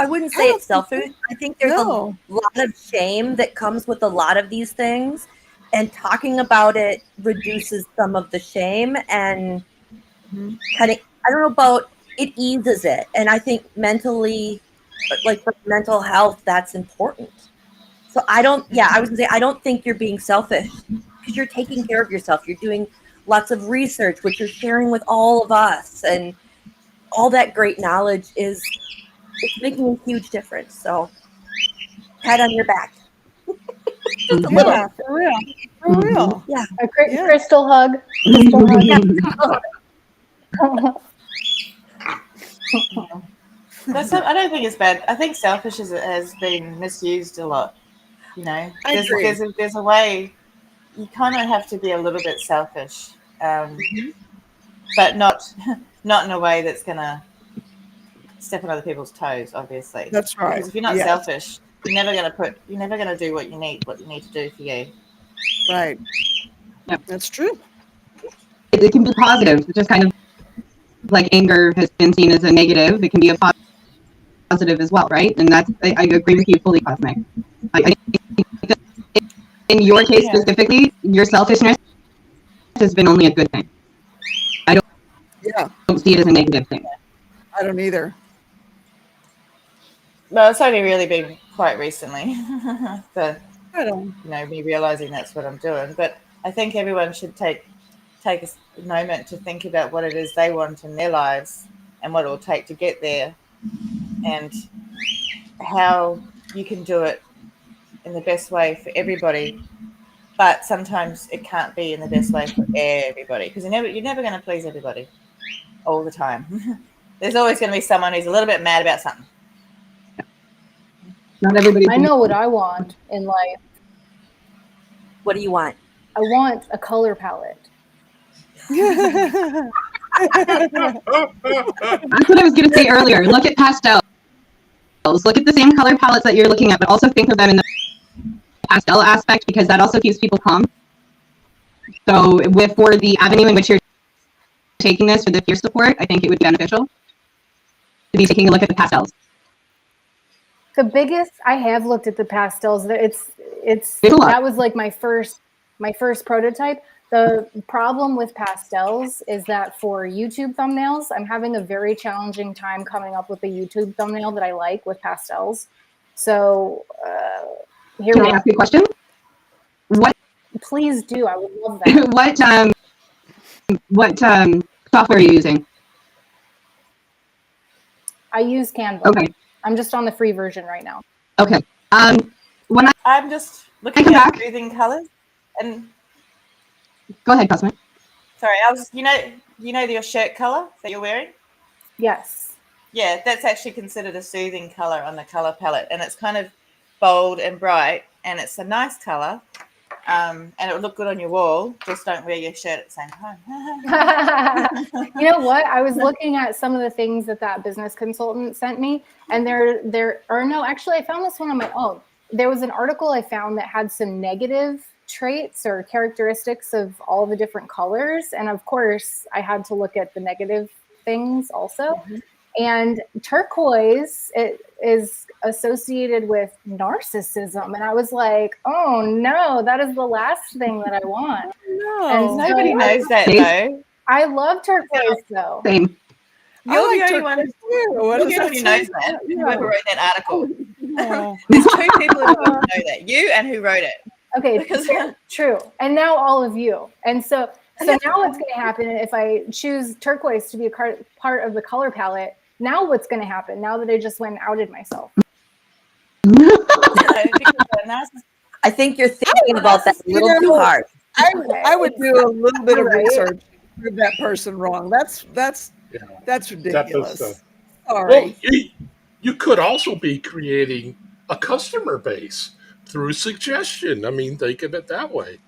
wouldn't say it's selfish. I think there's a lot of shame that comes with a lot of these things, and talking about it reduces some of the shame and kind of, I don't know about, it eases it. And I think mentally, like for mental health, that's important. So I was gonna say, I don't think you're being selfish, because you're taking care of yourself. You're doing lots of research, which you're sharing with all of us, and all that great knowledge it's making a huge difference. So pat on your back. Just a little. For real. For real. Yeah. A crystal hug. Crystal hug. I don't think it's bad. I think selfish has been misused a lot. There's a way you kind of have to be a little bit selfish, but not in a way that's gonna step on other people's toes. Obviously, That's right. Because if you're not selfish, you're never gonna do what you need to do for you. Right. Yeah, that's true. It can be positive. It's just kind of like anger has been seen as a negative. It can be a positive as well, right? And I agree with you fully, Cosmic. I think that in your case specifically, your selfishness has been only a good thing. I don't see it as a negative thing. I don't either. Well, it's only really been quite recently me realizing that's what I'm doing. But I think everyone should take a moment to think about what it is they want in their lives and what it will take to get there, and how you can do it in the best way for everybody. But sometimes it can't be in the best way for everybody, because you're never going to please everybody all the time. There's always going to be someone who's a little bit mad about something. Not everybody. I know what I want in life. What do you want? I want a color palette. That's what I was going to say earlier. Look at pastels. Look at the same color palettes that you're looking at, but also think of them in the pastel aspect, because that also keeps people calm. So for the avenue in which you're taking this for the peer support, I think it would be beneficial to be taking a look at the pastels. The biggest, I have looked at the pastels. That was like my first my first prototype. The problem with pastels is that for YouTube thumbnails, I'm having a very challenging time coming up with a YouTube thumbnail that I like with pastels. So here Can we I are. ask you a question? What Please do. I would love that. what software are you using? I use Canva. Okay. I'm just on the free version right now. Okay. When I'm just looking come at back. soothing colors, and go ahead, Cosmo. sorry, I was you know your shirt color that you're wearing. Yes. Yeah, that's actually considered a soothing color on the color palette, and it's kind of bold and bright, and it's a nice color. And it would look good on your wall. Just don't wear your shirt at the same time. You know what? I was looking at some of the things that business consultant sent me, and actually, I found this one on my own. There was an article I found that had some negative traits or characteristics of all the different colors, and of course, I had to look at the negative things also. Mm-hmm. And turquoise, it is associated with narcissism. And I was like, oh no, that is the last thing that I want. No, and so nobody knows that though. I love turquoise though. Same. You're the only one who knows that. Whoever wrote that article. There's two people who know that. You and who wrote it. Okay, true. And now all of you. And so now what's going to happen if I choose turquoise to be a part of the color palette? Now what's going to happen now that I just went and outed myself? I think you're thinking about that a little too hard. I would do a little bit of research to prove that person wrong. That's ridiculous. Well, you could also be creating a customer base through suggestion. I mean, think of it that way.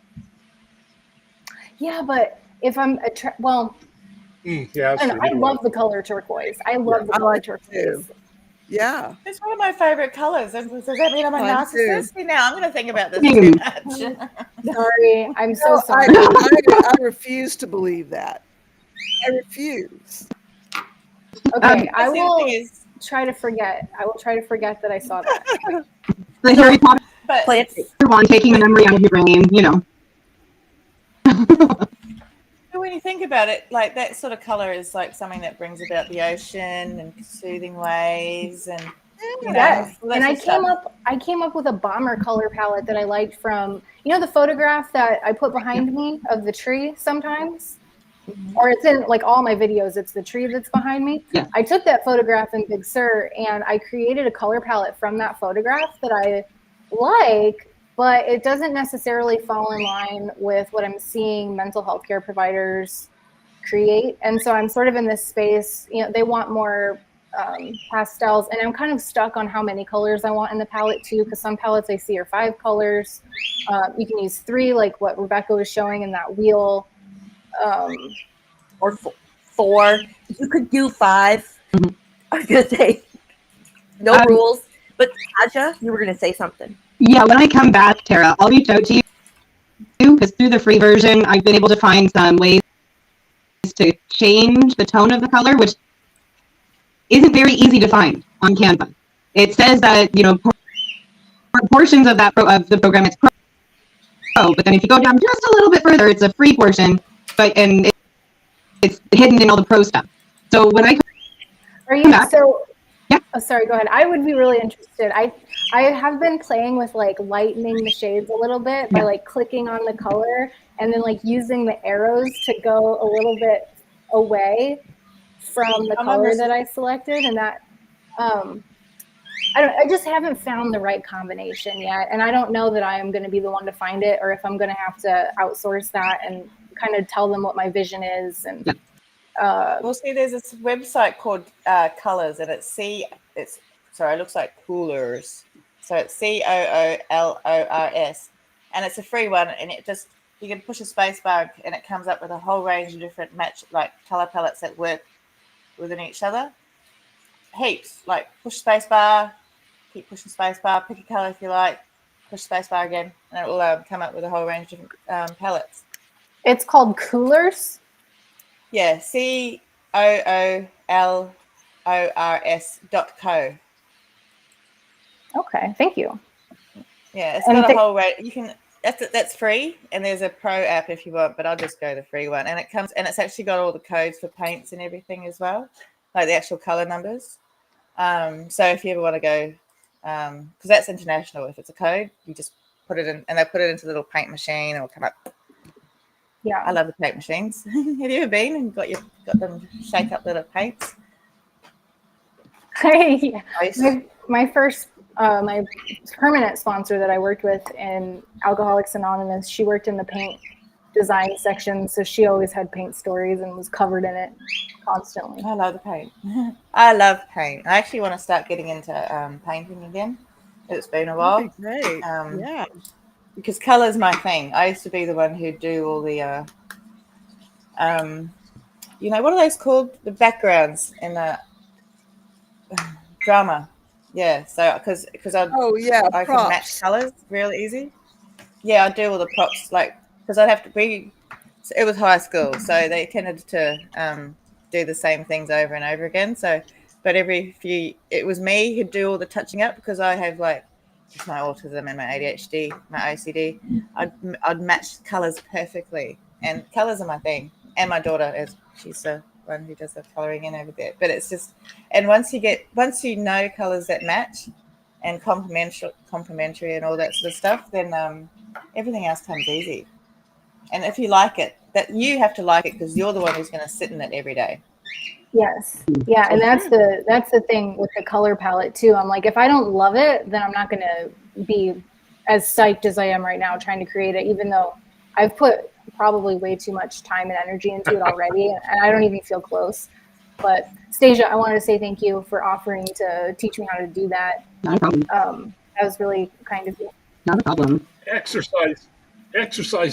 Yeah, but if I'm I love the color turquoise. I love the color turquoise. Yeah, it's one of my favorite colors. Does that mean I'm a narcissist? Now I'm going to think about this too much. Sorry, I'm so sorry. I refuse to believe that. I refuse. Okay, I will try to forget. I will try to forget that I saw that. The Harry Potter one taking the memory out of your brain, you know. So when you think about it, like that sort of color is like something that brings about the ocean and soothing waves, and yes. And I came up with a bomber color palette that I liked from the photograph that I put behind me of the tree sometimes, or it's in like all my videos. It's the tree that's behind me. Yeah. I took that photograph in Big Sur and I created a color palette from that photograph that I like. But it doesn't necessarily fall in line with what I'm seeing mental health care providers create. And so I'm sort of in this space, they want more pastels, and I'm kind of stuck on how many colors I want in the palette too, because some palettes I see are 5 colors. You can use 3, like what Rebecca was showing in that wheel. Or 4. You could do 5. Mm-hmm. I was going to say, no rules. But Aja, you were going to say something. Yeah, when I come back, Tara, I'll reach out to you because through the free version, I've been able to find some ways to change the tone of the color, which isn't very easy to find on Canva. It says that, portions of of the program it's pro, but then if you go down just a little bit further, it's a free portion, and it's hidden in all the pro stuff. So when I come back, yeah. Oh, sorry, go ahead. I would be really interested. I have been playing with like lightening the shades a little bit by like clicking on the color and then like using the arrows to go a little bit away from the color that I selected, and that I just haven't found the right combination yet, and I don't know that I am going to be the one to find it, or if I'm going to have to outsource that and kind of tell them what my vision is. And well, see, there's this website called Colors, and it looks like Coolers. So it's COOLORS, and it's a free one, and you can push a space bar and it comes up with a whole range of different color palettes that work within each other. Heaps, like push space bar, keep pushing space bar, pick a color if you like, push space bar again, and it will come up with a whole range of different palettes. It's called Coolers? Yeah, COOLORS.co. Okay, thank you. Yeah, it's got a whole range. You can that's free, and there's a pro app if you want, but I'll just go the free one. And it's actually got all the codes for paints and everything as well, like the actual color numbers. So if you ever want to go, because that's international. If it's a code, you just put it in, and they put it into the little paint machine, and it'll come up. Yeah, I love the paint machines. Have you ever been and got them shake up little paints? my first my permanent sponsor that I worked with in Alcoholics Anonymous, she worked in the paint design section, so she always had paint stories and was covered in it constantly. I love the paint. I love paint. I actually want to start getting into painting again. It's been a while. That'd be great. Yeah. Because color is my thing. I used to be the one who'd do all the what are those called? The backgrounds in the drama. Yeah, so because I can match colors real easy. Yeah, I do all the props, like, because I'd have to be. It was high school, so they tended to do the same things over and over again. So, but it was me who'd do all the touching up, because I have like my autism and my ADHD, my OCD. I'd match colors perfectly, and colors are my thing. And my daughter she's the one who does the coloring in over there. But it's just, and once you know colors that match and complementary and all that sort of stuff, then everything else comes easy. And if you like it, that you have to like it, because you're the one who's going to sit in it every day. Yes. Yeah, and that's the thing with the color palette too. I'm like, if I don't love it, then I'm not going to be as psyched as I am right now trying to create it, even though I've put probably way too much time and energy into it already, and I don't even feel close. But Stasia, I wanted to say thank you for offering to teach me how to do that. Not a problem. That was really kind of you. Not a problem. Exercise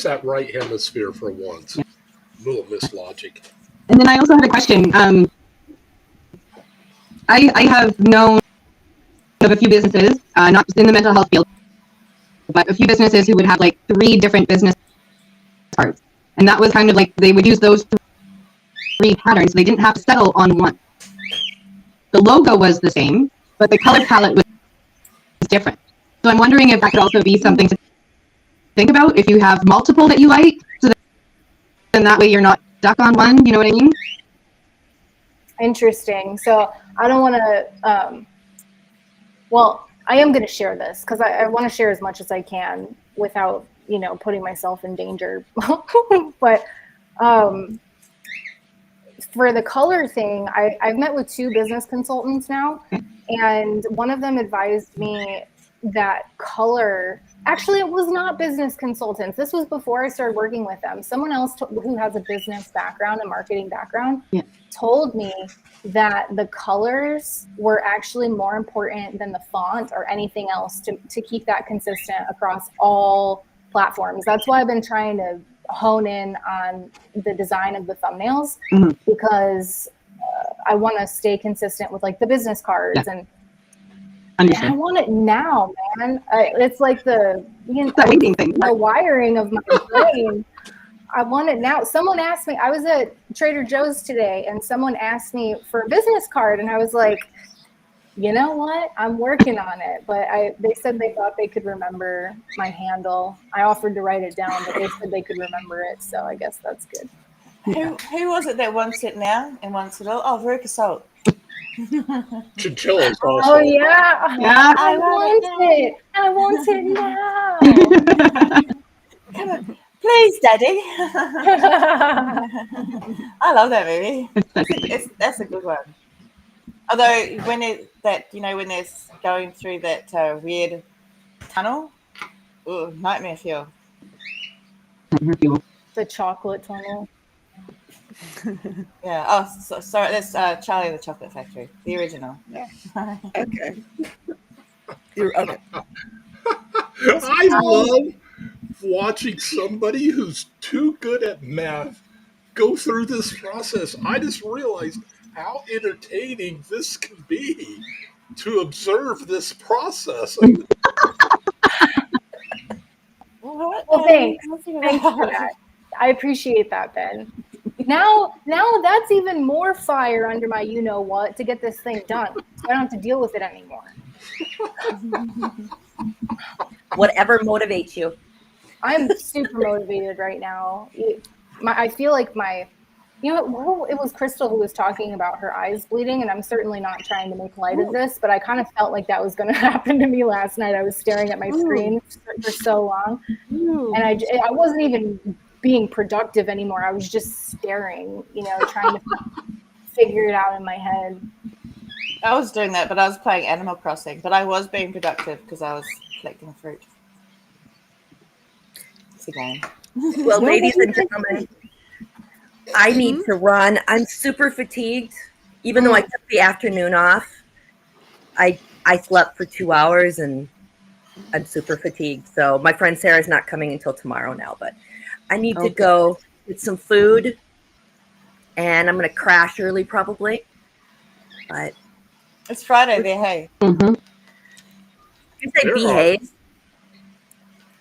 that right hemisphere for once. Yeah. Little Miss Logic. And then I also had a question. I have known of a few businesses, not just in the mental health field, but a few businesses who would have like 3 different business cards. And that was kind of like they would use those 3 patterns. They didn't have to settle on one. The logo was the same, but the color palette was different. So I'm wondering if that could also be something to think about if you have multiple that you like, so then that way you're not stuck on one. You know what I mean? Interesting. So I don't want to, I am going to share this because I want to share as much as I can without, putting myself in danger. But for the color thing, I've met with 2 business consultants now, and one of them advised me that color, actually it was not business consultants. This was before I started working with them. Someone else who has a business background, a marketing background, told me that the colors were actually more important than the font or anything else to keep that consistent across all platforms. That's why I've been trying to hone in on the design of the thumbnails, because I want to stay consistent with like the business cards and I want it now, man. It's like the wiring of my brain. I want it now. Someone asked me, I was at Trader Joe's today, and someone asked me for a business card, and I was like, you know what? I'm working on it. But they said they thought they could remember my handle. I offered to write it down, but they said they could remember it, so I guess that's good. Who was it that wants it now and wants it all? Oh, Veruca Salt. Chinchillas also. Oh yeah. I want it now. Come on, please, Daddy. I love that movie. That's a good one. Although when they're going through that weird tunnel, nightmare fuel. The chocolate tunnel. Yeah. Oh, sorry. That's Charlie and the Chocolate Factory, the original. Yeah. Okay. Okay. I love watching somebody who's too good at math go through this process. I just realized how entertaining this can be to observe this process. Well, thanks. Thanks for that. I appreciate that, Ben. Now that's even more fire under my you-know-what to get this thing done. So I don't have to deal with it anymore. Whatever motivates you. I'm super motivated right now. I feel like it was Crystal who was talking about her eyes bleeding, and I'm certainly not trying to make light of this, but I kind of felt like that was going to happen to me last night. I was staring at my screen for so long, and I wasn't even being productive anymore. I was just staring, trying to figure it out in my head. I was doing that, but I was playing Animal Crossing. But I was being productive because I was collecting fruit. It's a game. Well, ladies and gentlemen, I need to run. I'm super fatigued. Even though I took the afternoon off, I slept for 2 hours and I'm super fatigued. So my friend Sarah's not coming until tomorrow now, but I need to go get some food and I'm going to crash early probably. But it's Friday there, hey. You say behave?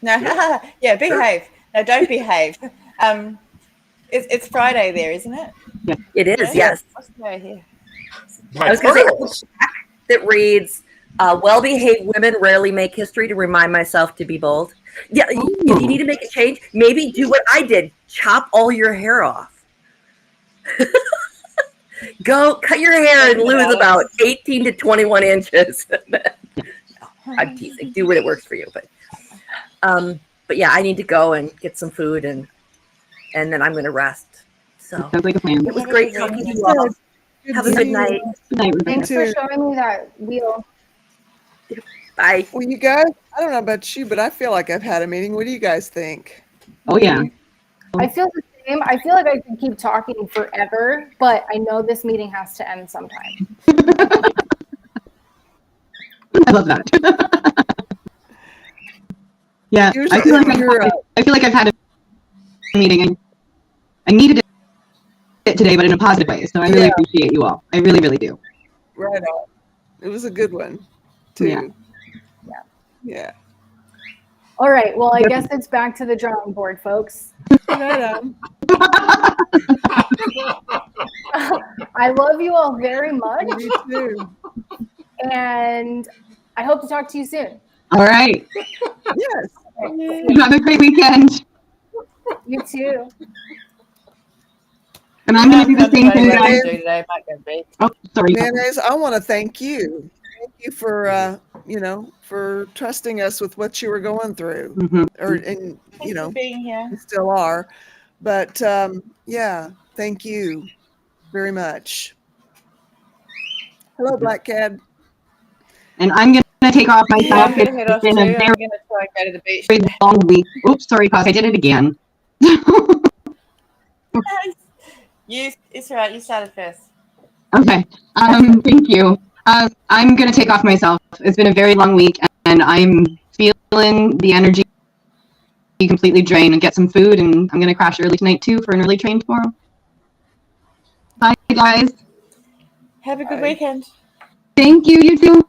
No, yeah, behave. No, don't behave. It's Friday there, isn't it? Yeah. It is, yes. What's going here? I was going to say that reads, well-behaved women rarely make history to remind myself to be bold. Yeah, if you need to make a change, maybe do what I did. Chop all your hair off. Go cut your hair and lose about 18 to 21 inches. No, I'm teasing. Do what it works for you. But yeah, I need to go and get some food and then I'm going to rest. So sounds like a plan. It was great talking to you all. Have a good night. Good night, Rebecca. Thanks for showing me that wheel. Bye. Well, you guys, I don't know about you, but I feel like I've had a meeting. What do you guys think? Oh, yeah. I feel the same. I feel like I could keep talking forever, but I know this meeting has to end sometime. I love that. Yeah, I feel like I've had a meeting. I needed it today, but in a positive way. So I really appreciate you all. I really, really do. Right on. It was a good one, too. Yeah. All right. Well, I guess it's back to the drawing board, folks. Right on. I love you all very much. Me too. And I hope to talk to you soon. All right. Yes. Have a great weekend. You too. And I'm going to do the same thing, guys. Oh, sorry. Mayonnaise, I want to thank you. Thank you for, for trusting us with what you were going through. Thanks for being here. You still are. But, thank you very much. Hello, Black Cad. And I'm going to take off myself. I'm going to head off too. I'm going to try and go to the beach. Very long week. Oops, sorry, Cos. I did it again. It's all right. You started first. Okay. Thank you. I'm going to take off myself. It's been a very long week, and I'm feeling the energy completely drained and get some food, and I'm going to crash early tonight, too, for an early train tomorrow. Bye, guys. Have a good weekend. Thank you. You too.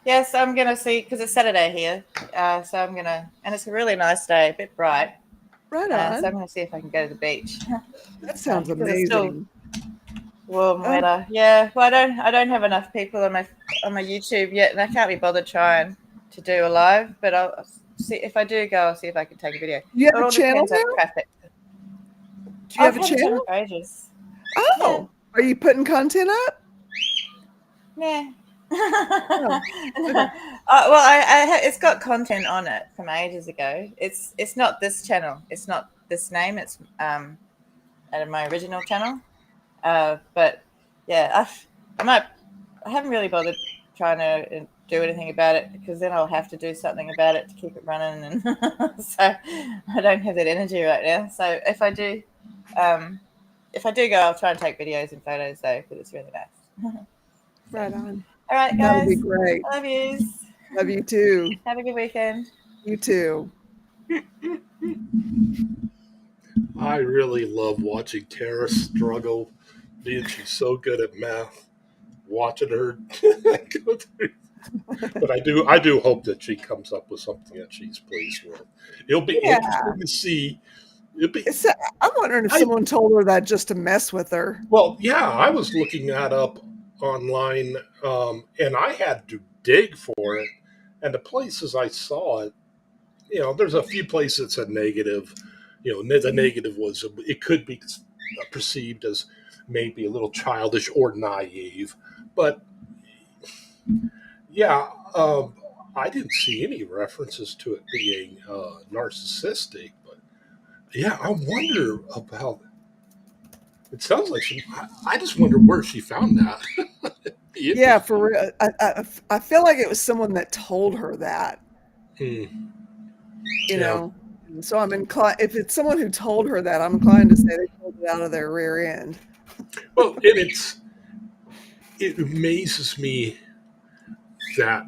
Yes, I'm going to see, because it's Saturday here, so I'm going to, and it's a really nice day, a bit bright. Right on. So I'm going to see if I can go to the beach. That sounds amazing. It's still warm weather. Yeah, well, I don't have enough people on my YouTube yet, and I can't be bothered trying to do a live. But I'll see if I do go. I'll see if I can take a video. You have a channel now? Do you have a channel? For ages. Oh, Are you putting content up? Nah. Oh. Well, it's got content on it from ages ago. It's not this channel. It's not this name. It's at my original channel. But yeah, I haven't really bothered trying to do anything about it because then I'll have to do something about it to keep it running, and so I don't have that energy right now. So if I do go, I'll try and take videos and photos though, because it's really nice. Right on. All right, guys. That would be great. Love yous. Love you too. Have a good weekend. You too. I really love watching Tara struggle, being she's so good at math. Watching her go through. But I do hope that she comes up with something that she's pleased with. It'll be interesting to see. I'm wondering if someone told her that just to mess with her. Well, yeah, I was looking that up online, and I had to dig for it. And the places I saw it, there's a few places that said negative. The negative was it could be perceived as maybe a little childish or naive, but yeah, I didn't see any references to it being narcissistic. But yeah, I wonder about. It sounds like I just wonder where she found that. Yeah, for real. I feel like it was someone that told her that, Hmm. you Yeah. know. And so I'm inclined, if it's someone who told her that, I'm inclined to say they pulled it out of their rear end. Well, and it amazes me that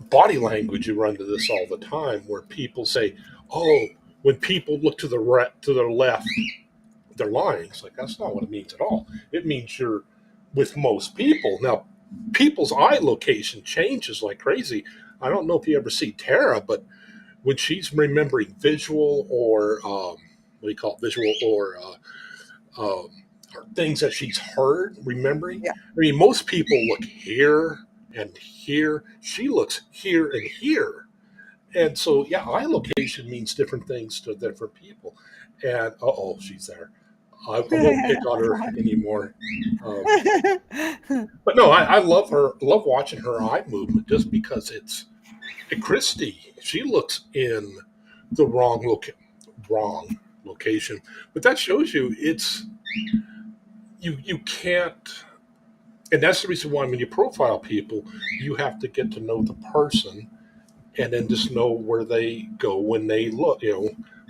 body language, you run into this all the time, where people say, "Oh, when people look to to their left, they're lying." It's like that's not what it means at all. It means you're with most people. Now, people's eye location changes like crazy. I don't know if you ever see Tara, but when she's remembering visual or what do you call it, visual um, or things that she's heard, remembering. Yeah. I mean, most people look here and here. She looks here and here. And so, yeah, eye location means different things to different people. And she's there. I won't pick on her anymore. Um, but no, I love her. Love watching her eye movement just because it's Christy. She looks in the wrong location, but that shows you you can't. And that's the reason why when you profile people, you have to get to know the person and then just know where they go when they look.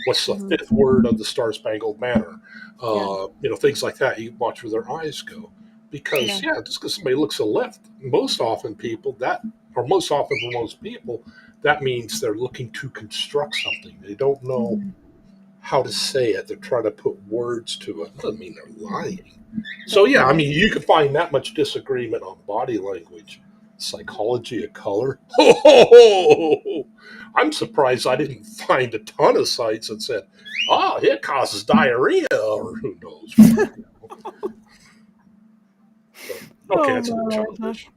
What's the Mhm. fifth word of the Star Spangled Banner? Yeah. Things like that. You watch where their eyes go, because just because somebody looks to the left, most often for most people, that means they're looking to construct something. They don't know Mhm. how to say it. They're trying to put words to it. Doesn't mean they're lying. So That's yeah, I right. mean, you can find that much disagreement on body language, psychology of color. Oh, I'm surprised I didn't find a ton of sites that said, "Oh, it causes diarrhea," or who knows what. So, okay, Oh that's a little my. childish,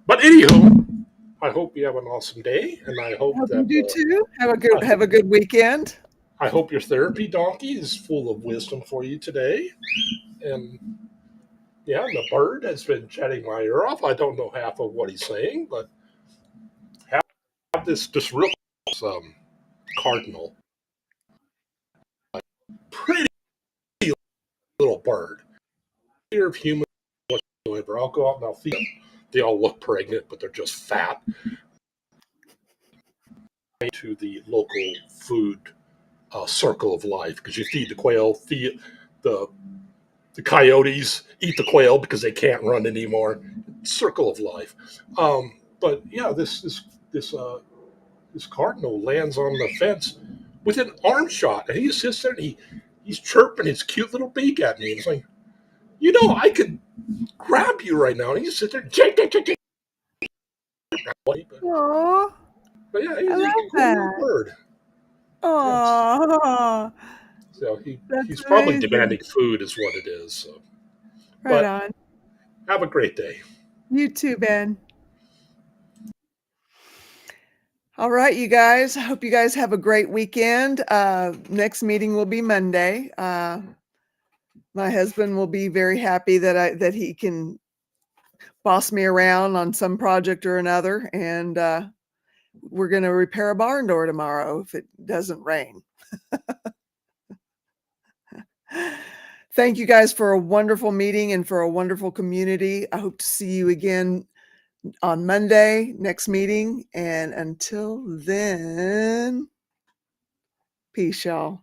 but anywho, I hope you have an awesome day, and I hope Hope you that do too. I Have hope a good weekend. I hope your therapy donkey is full of wisdom for you today, and yeah, and the bird has been chatting my ear off. I don't know half of what he's saying, but have this just real um, cardinal, pretty little bird. Fear of humans whatsoever. I'll go out and I'll feed them. They all look pregnant, but they're just fat. To the local food circle of life, because you feed the quail, feed the coyotes, eat the quail because they can't run anymore. Circle of life. But yeah, this cardinal lands on the fence with an arm shot, and he just sits there and he's chirping his cute little beak at me. And it's like, I could grab you right now, and he just sits there, Aw, but yeah, I he's a love cool little that. bird. Yes. Aw, So that's he's probably amazing. demanding food, is what it is. So, Right but on. have a great day. You too, Ben. All right, you guys. I hope you guys have a great weekend. Next meeting will be Monday. My husband will be very happy that he can boss me around on some project or another, and we're going to repair a barn door tomorrow if it doesn't rain. Thank you guys for a wonderful meeting and for a wonderful community. I hope to see you again on Monday, next meeting. And until then, peace, y'all.